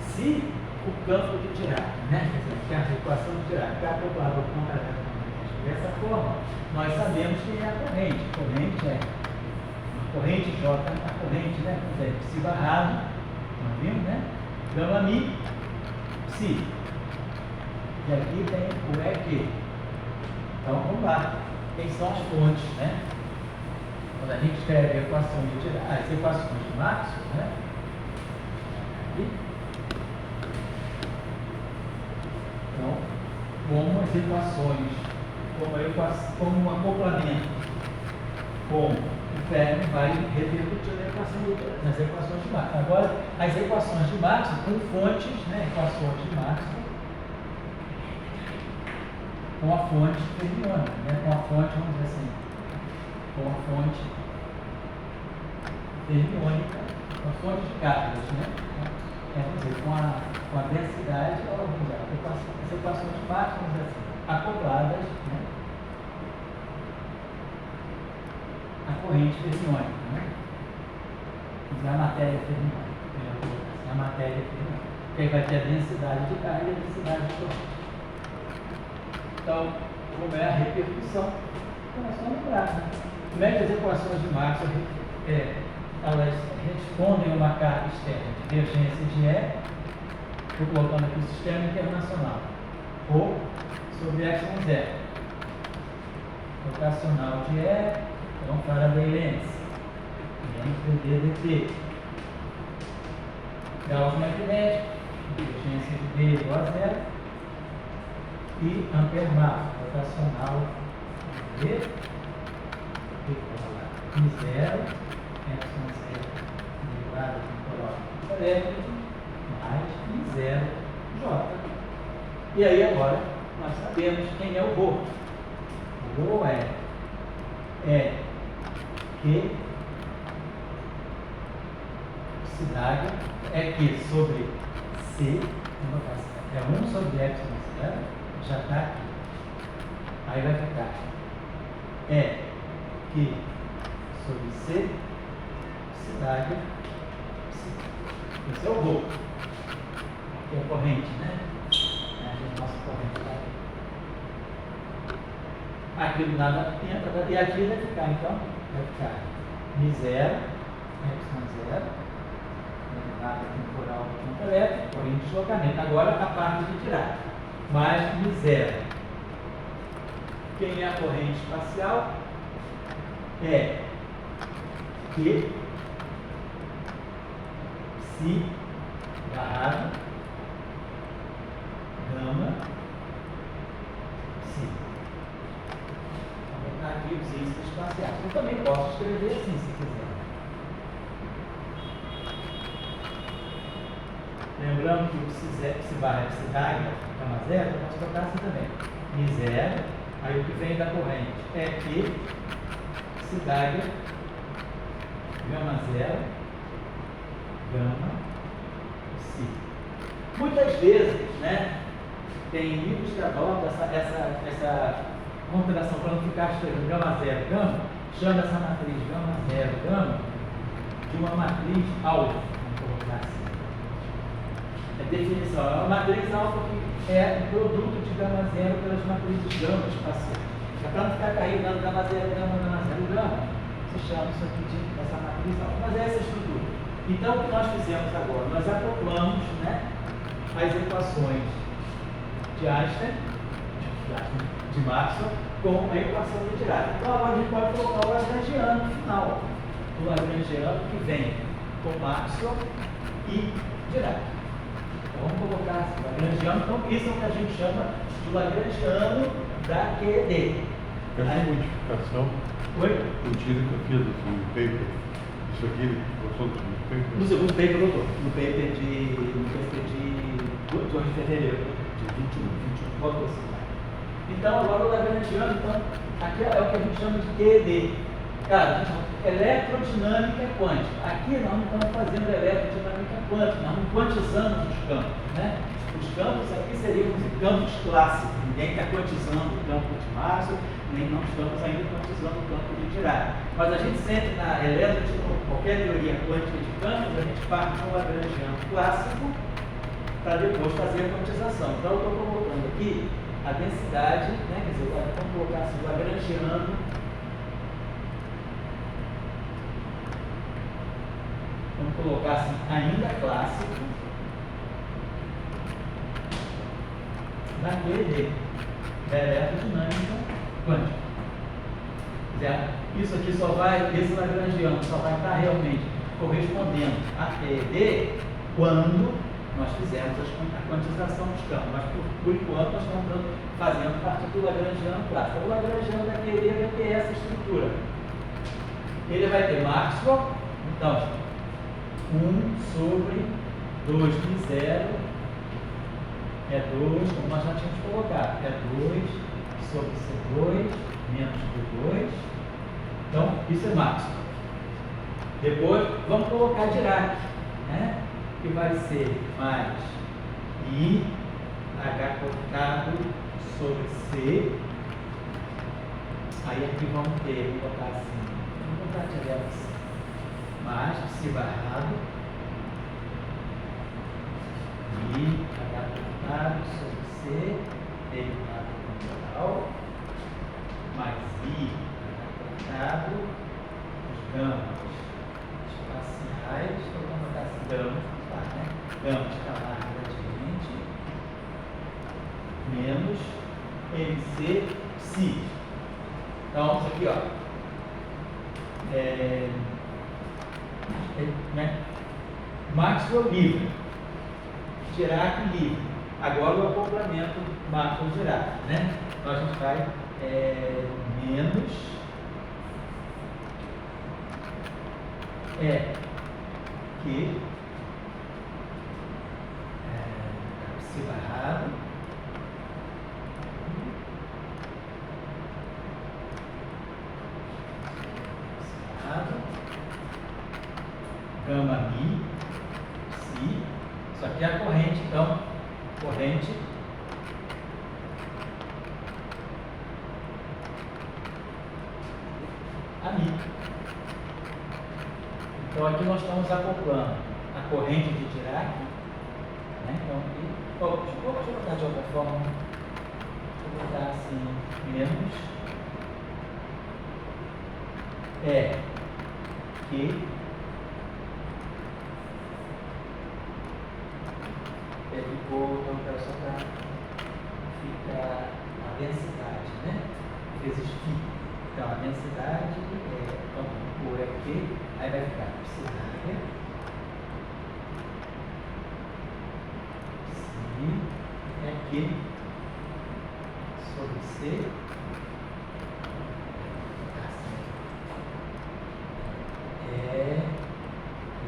se o campo de Dirac, né, que é a equação de Dirac, está acoplado ao campo eletromagnético dessa forma, nós sabemos quem é a corrente. A corrente é a corrente J, a corrente, né, psi barrado, nós vimos, né, gama mi, psi. E aqui tem o EQ. Então, vamos lá. Quem são as fontes, né? Quando a gente escreve a equação de Dirac, as equações de Maxwell, né? Aqui. Então, como as equações como um acoplamento com o ferro, vai repercutir nas equações de Maxwell. Agora, as equações de Maxwell com fontes, né, equações de Maxwell com a fonte fermiônica, né, com a fonte, vamos dizer assim, com a fonte fermiônica, com a fonte de Cartesius, né? Vamos dizer, com a densidade, vamos dizer, as equações de Maxwell, vamos dizer assim, acopladas, né, à corrente fermiônica, né? E a matéria fermiônica, a matéria fermiônica, que aí vai ter a densidade de carga e a densidade de corrente. Então, como é a repercussão? Então, é só lembrar, né? Como é que as equações de Maxwell elas respondem a uma carga externa de divergência de E, estou colocando aqui o sistema internacional, ou sobre epsilon0, rotacional de E, então Faraday-Lenz, menos dt, Gauss magnético, divergência de B igual a zero, e Ampère-Marx, rotacional de igual a I0, epsilon0 derivada temporal elétrico, mais I0J. E aí agora nós sabemos quem é o Rho. O Rho é Q cidade é Q sobre C, é 1 sobre epsilon0, já está aqui. Aí vai ficar Q sobre C, cidade, esse é o Rho. Aqui é a corrente, né? A nossa corrente. Aqui do nada entra, e aqui vai ficar, então, vai ficar I0, epsilon0, derivada temporal do campo elétrico, corrente de deslocamento. Agora a parte de tirar. Mais I0. Quem é a corrente espacial? É Q, Si, barrado, gama, Si. Vou botar aqui os índices espaciais. Eu também posso escrever assim, se quiser. Lembrando que o psi barra é psi d'água, gama zero, eu posso botar assim também. I0, aí o que vem da corrente é Q, psi d'água, gama zero, gama, si. Muitas vezes, né, tem livros que adotam essa contração para não ficar escrevendo gama zero, gama, chama essa matriz gama zero, gama, de uma matriz alfa, vamos colocar assim. É definição, é uma matriz alfa que é o produto de gama zero pelas matrizes gama espaciais. É para não ficar carregando gama zero, gama, se chama isso aqui dessa matriz alfa. Mas é essa estrutura. Então, o que nós fizemos agora? Nós acoplamos, né, as equações de Einstein, de Maxwell, com a equação de Dirac. Então, agora a gente pode colocar o Lagrangiano no final. O Lagrangiano que vem com Maxwell e Dirac. Então, vamos colocar assim, o Lagrangiano. Então, isso é o que a gente chama de Lagrangiano da QED.
Essa modificação, mentira que eu fiz no paper, isso aqui, gostou do paper?
No segundo paper, doutor. No paper de 2 de fevereiro, de 21, volta assim. Então, agora o Lagrangiano, então, aqui é o que a gente chama de QED. Cara, a gente chama de eletrodinâmica quântica. Aqui nós não estamos fazendo eletrodinâmica quântica, nós não quantizamos os campos, né? Os campos aqui seriam os campos clássicos. Ninguém está quantizando o campo de Maxwell, nem não estamos ainda quantizando o campo de Dirac. Mas a gente sempre na eletrodinâmica, qualquer teoria quântica de campos, a gente parte de um Lagrangiano clássico para depois fazer a quantização. Então, eu estou colocando aqui a densidade, né? Quer dizer, vamos colocar assim, o Lagrangiano. Vamos colocar assim, ainda clássico, da QED, da eletrodinâmica quântica. Certo? Isso aqui só vai, esse Lagrangiano só vai estar realmente correspondendo a QED quando nós fizemos a quantização dos campos, mas por enquanto nós estamos fazendo a partir do lagrangiano clássico. O lagrangiano vai ter essa estrutura. Ele vai ter Maxwell, então, 1 sobre 2 de 0 é 2, como nós já tínhamos colocado, é 2 sobre C2 menos B2. Então, isso é Maxwell. Depois, vamos colocar Dirac, né? Que vai ser mais I H cortado sobre C. Aí aqui vamos ter, vou botar assim, vou botar direto assim, mais psi barrado I H cortado sobre C, derivado integral, mais I H cortado, os gamas espaciais, eu vou botar assim, gamas, né? Gama escalar gradiente menos MC psi. Então, isso aqui, ó, né? Maxwell livre, Dirac livre. Agora o acoplamento Maxwell-Dirac, né? Então a gente vai menos que psi barrado gama mi psi. Isso aqui é a corrente, então, corrente a mi. Então aqui nós estamos acoplando a corrente de Dirac, né? Então aqui, deixa eu botar de outra forma, vou botar assim, menos que então só para ficar a densidade, né? Vezes φ. Então a densidade o é Q, aí vai ficar psi é Q sobre C é Q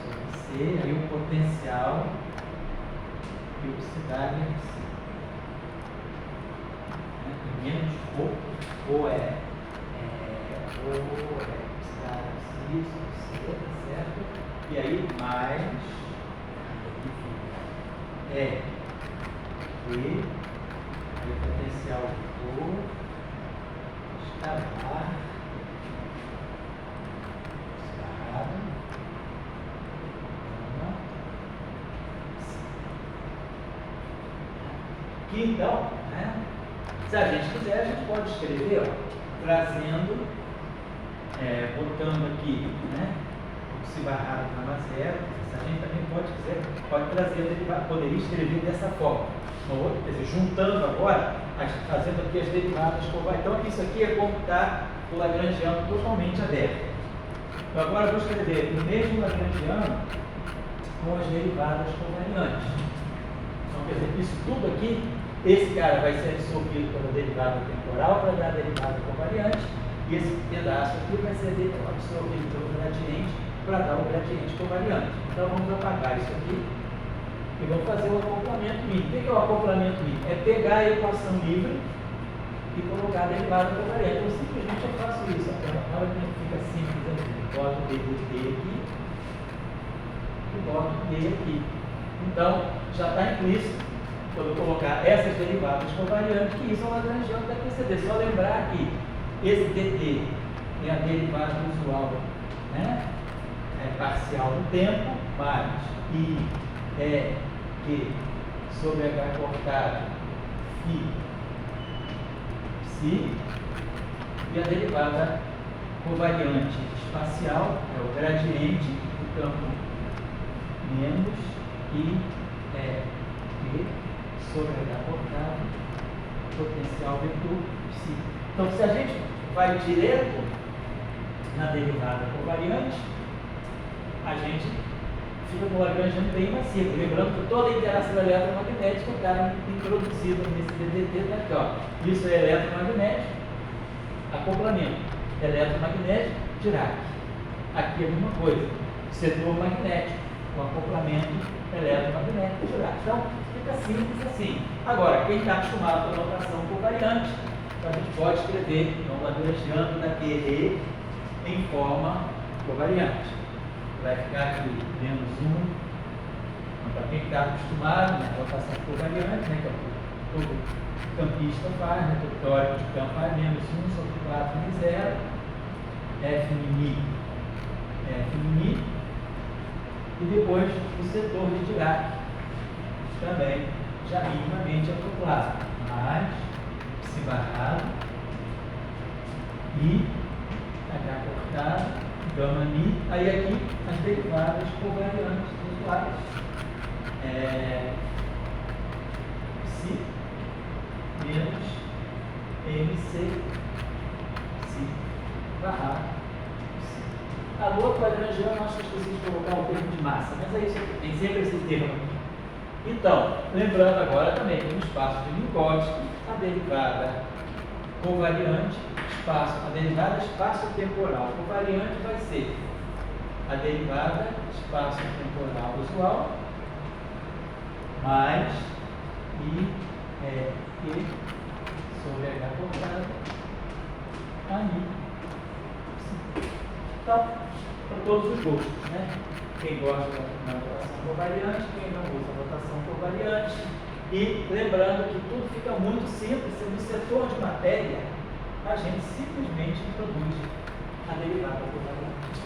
sobre C, aí o potencial e o psidade é psi. Menos ou é psidade psi sobre C, tá certo? E aí mais que aí o potencial vetor escalar escarrado aqui então, né? Se a gente quiser, a gente pode escrever, ó, trazendo, botando aqui, né? O psi barrado gama zero. A gente também pode trazer, poderia escrever dessa forma. Quer dizer, juntando agora, fazendo aqui as derivadas covariantes. Então, isso aqui é como está o lagrangiano totalmente aberto. Então, agora eu vou escrever o mesmo lagrangiano com as derivadas covariantes. Então, quer dizer, isso tudo aqui, esse cara vai ser absorvido pela derivada temporal para dar a derivada covariante, e esse pedaço aqui vai ser absorvido pelo gradiente para dar o gradiente covariante. Então vamos apagar isso aqui e vamos fazer o acoplamento mínimo. O que é o acoplamento mínimo? É pegar a equação livre e colocar a derivada covariante. Então simplesmente eu faço isso. Agora que fica simples aqui. Boto o D aqui e boto o D aqui. Então já está implícito quando eu colocar essas derivadas covariantes, que isso é o lagrangiano da QCD. Só lembrar que esse dt é a derivada usual, né? Parcial do tempo, mais I é Q sobre H cortado φ psi, e a derivada covariante espacial é o gradiente do campo menos I é Q sobre H cortado potencial vetor psi. Então, se a gente vai direto na derivada covariante, a gente fica no Lagrangiano bem macio. Lembrando que toda a interação eletromagnética está introduzida nesse DDT daqui, ó. Isso é eletromagnético, acoplamento. Eletromagnético, Dirac. Aqui é a mesma coisa. Setor magnético, com acoplamento eletromagnético, Dirac. Então, fica simples assim. Agora, quem está acostumado com a notação covariante, a gente pode escrever no Lagrangiano daquele em forma covariante. Vai ficar aqui menos 1. Para quem está acostumado, né, rotação covariante, né, que é todo campista faz, né, todo teórico de campo faz, menos 1 sobre 4 em 0, F mini, e depois o setor de Dirac, também já minimamente acoplado, mais psi barrado, I, H cortado, gama mi, aí aqui as derivadas covariantes dos lados. Psi menos MC, psi barrado, psi. A lua quadrangiana, acho que eu esqueci de colocar o termo de massa, mas é isso aqui, tem sempre esse termo aqui. Então, lembrando agora também que no espaço de Minkowski, a derivada covariante, a derivada espaço-temporal covariante vai ser a derivada espaço-temporal usual mais I sobre H cortado a I. Então, para todos os gostos, né? Quem gosta da notação covariante, quem não usa a notação covariante. E lembrando que tudo fica muito simples, se no setor de matéria a gente simplesmente introduz a derivada covariante.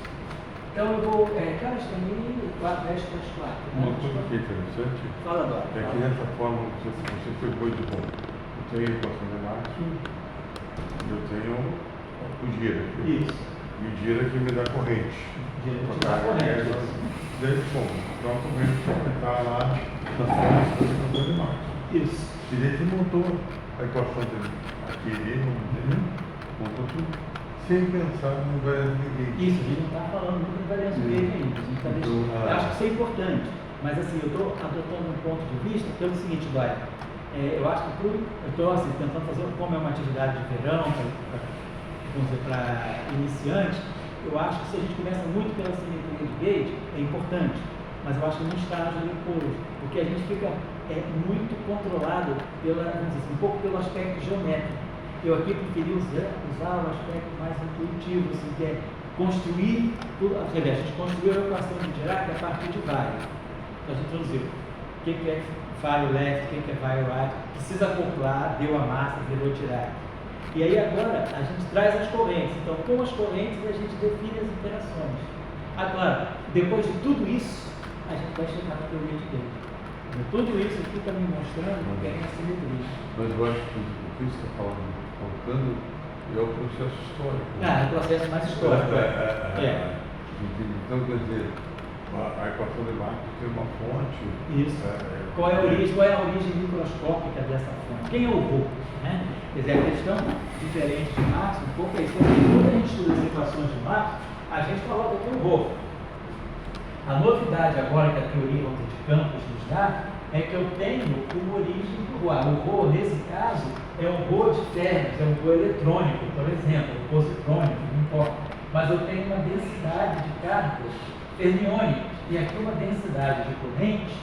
Então eu vou, cara, acho que é 10 para 4.
Uma coisa que é interessante
Fala agora.
é que nessa forma você foi muito bom. Eu tenho a equação de Marx, eu tenho o Gira.
Isso.
E o Gira que me dá corrente.
Gira que te dá corrente.
Daí como? Então a corrente está lá nas formas da equação de Marx.
Isso.
E daí você montou a equação dele aqui, montou tudo, sem pensar no variância de Gauge.
Isso, a gente não está falando muito de variância de Gauge ainda. A gente tá deixando, eu acho que isso é importante. Mas assim, eu estou adotando um ponto de vista pelo seguinte, eu acho que eu estou assim, tentando fazer, como é uma atividade de verão, para iniciantes, eu acho que se a gente começa muito pela simetria de Gauge, é importante, mas eu acho que no estágio depois, porque a gente fica muito controlado um pouco pelo aspecto geométrico. Eu aqui preferi usar o aspecto mais intuitivo, assim, que é construir tudo. A gente construiu a equação de Dirac a partir de vários. A gente introduziu o que é file left, o que é file right, precisa acoplar, deu a massa, virou Dirac. E aí agora a gente traz as correntes. Então, com as correntes a gente define as interações. Agora, depois de tudo isso, a gente vai chegar na teoria de Gauge. Tudo isso aqui está me mostrando que é a simetria.
Mas eu acho que o que você está colocando é o processo histórico.
É o processo mais histórico.
Então, quer dizer, a equação de Marx tem uma fonte.
Isso. Qual é a origem microscópica dessa fonte? Quem é o Rho? Né? Quer dizer, a questão diferente de Marx, um pouco é isso. Quando a gente estuda as equações de Marx, a gente coloca aqui o Rho. A novidade agora que a teoria de campos nos dá é que eu tenho uma origem do Rho. O Rho, nesse caso, é um Rho de terras, é um Rho eletrônico, por exemplo, positrônico, não importa. Mas eu tenho uma densidade de cargas fermiônicas e aqui uma densidade de corrente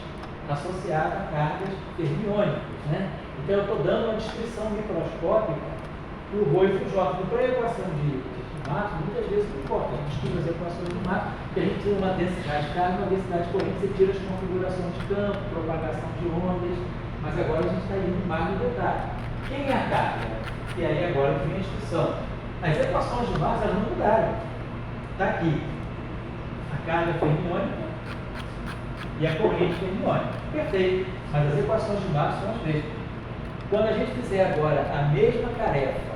associada a cargas fermiônicas. Né? Então eu estou dando uma descrição microscópica do Rho e Fujota. Para a equação de Marx, muitas vezes não importa, a gente estuda as equações de Marx, que a gente tem uma densidade de carga, uma densidade de corrente, você tira as configurações de campo, propagação de ondas, mas agora a gente está indo mais no detalhe. Quem é a carga? E aí agora vem a instrução. As equações de Marx elas não mudaram. Está aqui a carga fermiônica e a corrente fermiônica. Perfeito, mas as equações de Marx são as mesmas. Quando a gente fizer agora a mesma tarefa,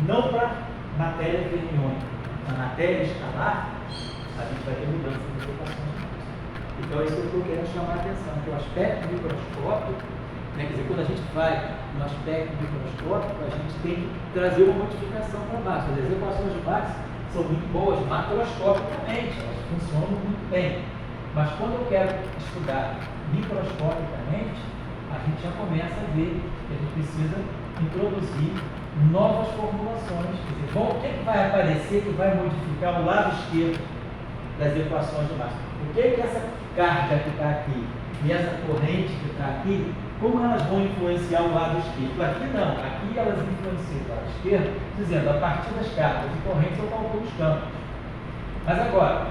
não para matéria fermiônica, na matéria escalar, a gente vai ter mudança nas equações de Marx. Então é isso que eu estou querendo chamar a atenção, que o aspecto microscópico, né, quer dizer, quando a gente vai no aspecto microscópico, a gente tem que trazer uma modificação para Marx. As equações de Marx são muito boas macroscopicamente, elas funcionam muito bem. Mas quando eu quero estudar microscopicamente, a gente já começa a ver que a gente precisa introduzir novas formulações. Quer dizer, o que vai aparecer que vai modificar o lado esquerdo das equações de massa? O que essa carga que está aqui e essa corrente que está aqui, como elas vão influenciar o lado esquerdo? Aqui não, aqui elas influenciam o lado esquerdo, dizendo, a partir das cargas e correntes eu calculo os campos. Mas agora,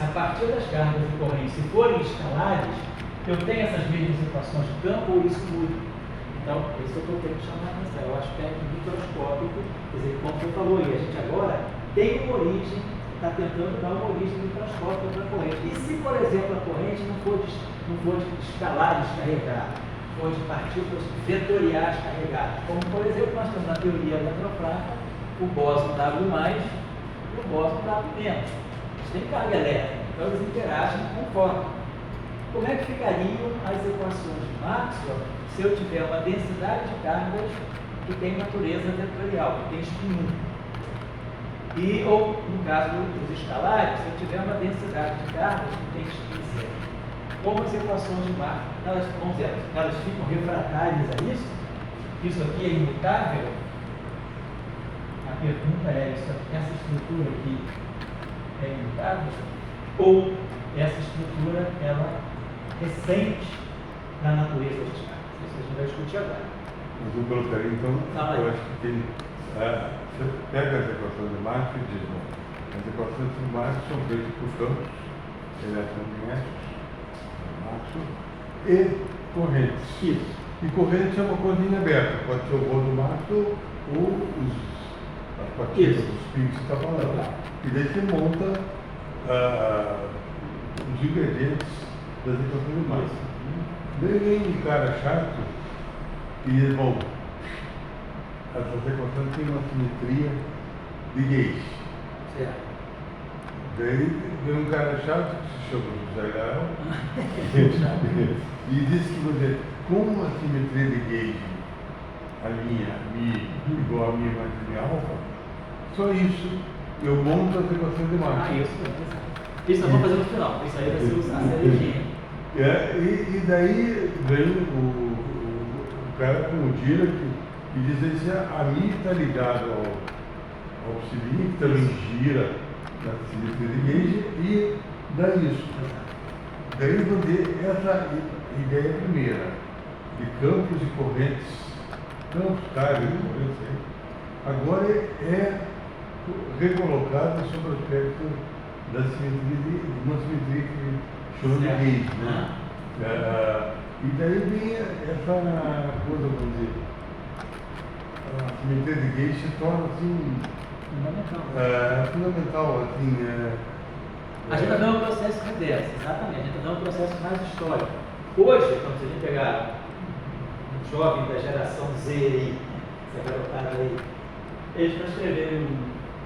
a partir das cargas e correntes, se forem escalares, eu tenho essas mesmas equações de campo ou isso muda? Então, isso eu estou querendo chamar a atenção, é o aspecto microscópico, quer dizer, como você falou aí, a gente agora tem uma origem, está tentando dar uma origem microscópica para a corrente. E se, por exemplo, a corrente não for de escalares carregados, for de partículas vetoriais carregadas, como, por exemplo, nós temos na teoria eletrofrágil o bóson W+, e o bóson W-. Eles têm carga elétrica, então eles interagem conforme. Como é que ficariam as equações de Maxwell se eu tiver uma densidade de cargas que tem natureza vetorial, que tem spin 1? Ou, no caso dos escalares, se eu tiver uma densidade de cargas que tem spin 0. Como as equações de Maxwell, elas ficam refratárias a isso? Isso aqui é imutável? A pergunta é, essa estrutura aqui é imutável? Ou essa estrutura, ela recente na natureza das cargas? Isso a gente vai discutir agora.
Mas eu colocaria, então, eu acho que tem, você pega as equações de Marx e diz, bom, as equações de Marx são feitas por campos eletromagnéticos, Maxwell, e correntes.
Isso.
E corrente é uma coisinha aberta, pode ser o rolo do Maxwell ou as partículas, os pins que você está falando. E daí você monta os ingredientes das equações de Marx. Daí vem um cara chato e diz, bom, essas equações têm uma simetria de Gauge.
Certo.
Daí vem um cara chato que se chama José Gael e diz que você, como a simetria de Gauge, a minha mi igual a minha mais mi alfa, só isso eu monto as equações de Marx.
Isso eu vou fazer no final, isso aí vai ser a cerejinha.
E daí vem o cara com o Dirac e diz assim, a Mi está ligado ao psilin, que também gira na simetria de Gauge, e dá isso. Daí vou ter essa ideia primeira, de campos e correntes, campos, cargas e correntes, agora é recolocada sobre o aspecto da simetria, de uma simetria que chama de Gauge, né? E daí vem essa coisa, vamos dizer, a simetria de Gauge se torna assim fundamental, assim.
A gente está dando um processo reverso, exatamente, a gente está dando um processo mais histórico. Hoje, quando a gente pegar um jovem da geração Z aí, essa garotada aí, eles para escreverem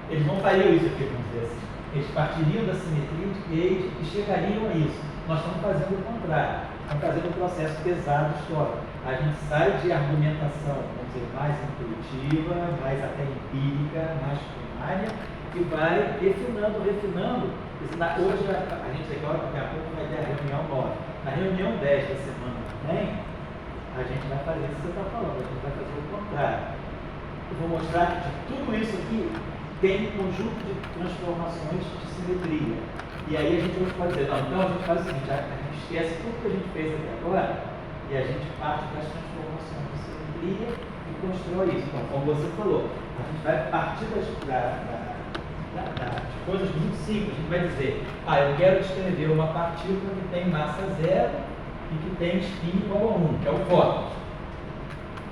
eles não fariam isso aqui, vamos dizer assim. Eles partiriam da simetria de Gauge e chegariam a isso. Nós estamos fazendo o contrário. Estamos fazendo um processo pesado histórico. A gente sai de argumentação, vamos dizer, mais intuitiva, mais até empírica, mais primária, e vai refinando. Hoje a gente agora, daqui a pouco, vai ter a reunião 9. Na reunião 10 da semana também, a gente vai fazer isso que você está falando, a gente vai fazer o contrário. Eu vou mostrar que tudo isso aqui tem um conjunto de transformações de simetria. E aí a gente pode dizer, não, então a gente faz o seguinte, a gente esquece tudo que a gente fez até agora e a gente parte das transformações de simetria e constrói isso. Então, como você falou, a gente vai partir das coisas muito simples. A gente vai dizer, eu quero descrever uma partícula que tem massa zero e que tem spin igual a 1, que é o fóton.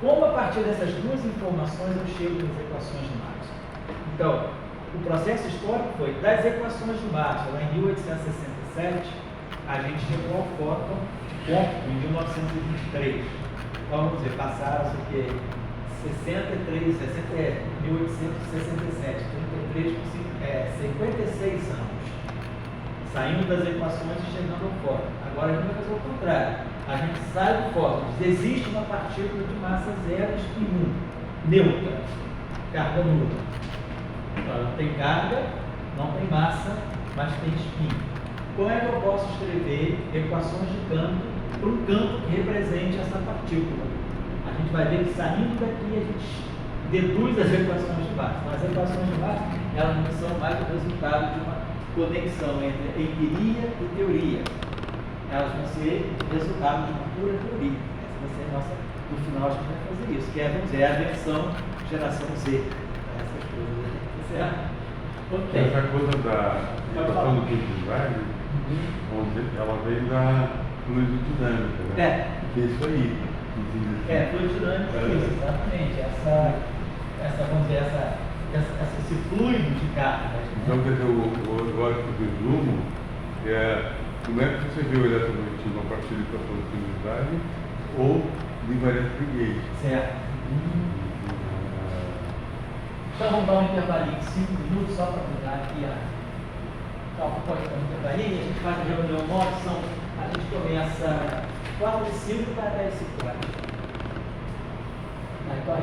Como a partir dessas duas informações eu chego nas equações de Maxwell? Então, o processo histórico foi das equações de Maxwell, lá em 1867, a gente chegou ao fóton em 1923. Vamos dizer, passaram-se o quê? 1867, 56 anos. Saindo das equações e chegando ao fóton. Agora a gente vai fazer o contrário. A gente sai do fóton, diz, existe uma partícula de massa zero, spin 1, neutra, carga nula. Então, ela não tem carga, não tem massa, mas tem spin. como é que eu posso escrever equações de campo para um campo que represente essa partícula? A gente vai ver que saindo daqui a gente deduz as equações de base. Mas as equações de base, elas não são mais o resultado de uma conexão entre empiria e teoria. Elas vão ser resultado de uma pura teoria. Essa vai ser a nossa, no final a gente vai fazer isso, que é, vamos dizer, a versão geração Z. Essas coisas, certo? Ok.
Essa coisa da equação do campo de Wagner, ela vem da fluidodinâmica, né? Que é isso aí.
Fluidodinâmica é isso, exatamente. Vamos dizer, esse fluido de cargas.
Então, quer dizer, eu acho que o resumo é como é que você vê o eletromagnetismo a partir da equação de Wagner ou de invariância de gauge.
Certo. Então vamos dar um intervalinho de 5 minutos só para mudar aqui a. Então, pode dar um intervalinho, a gente faz a reunião móvel, a gente começa 4 e 5 para 10 e 4. Então,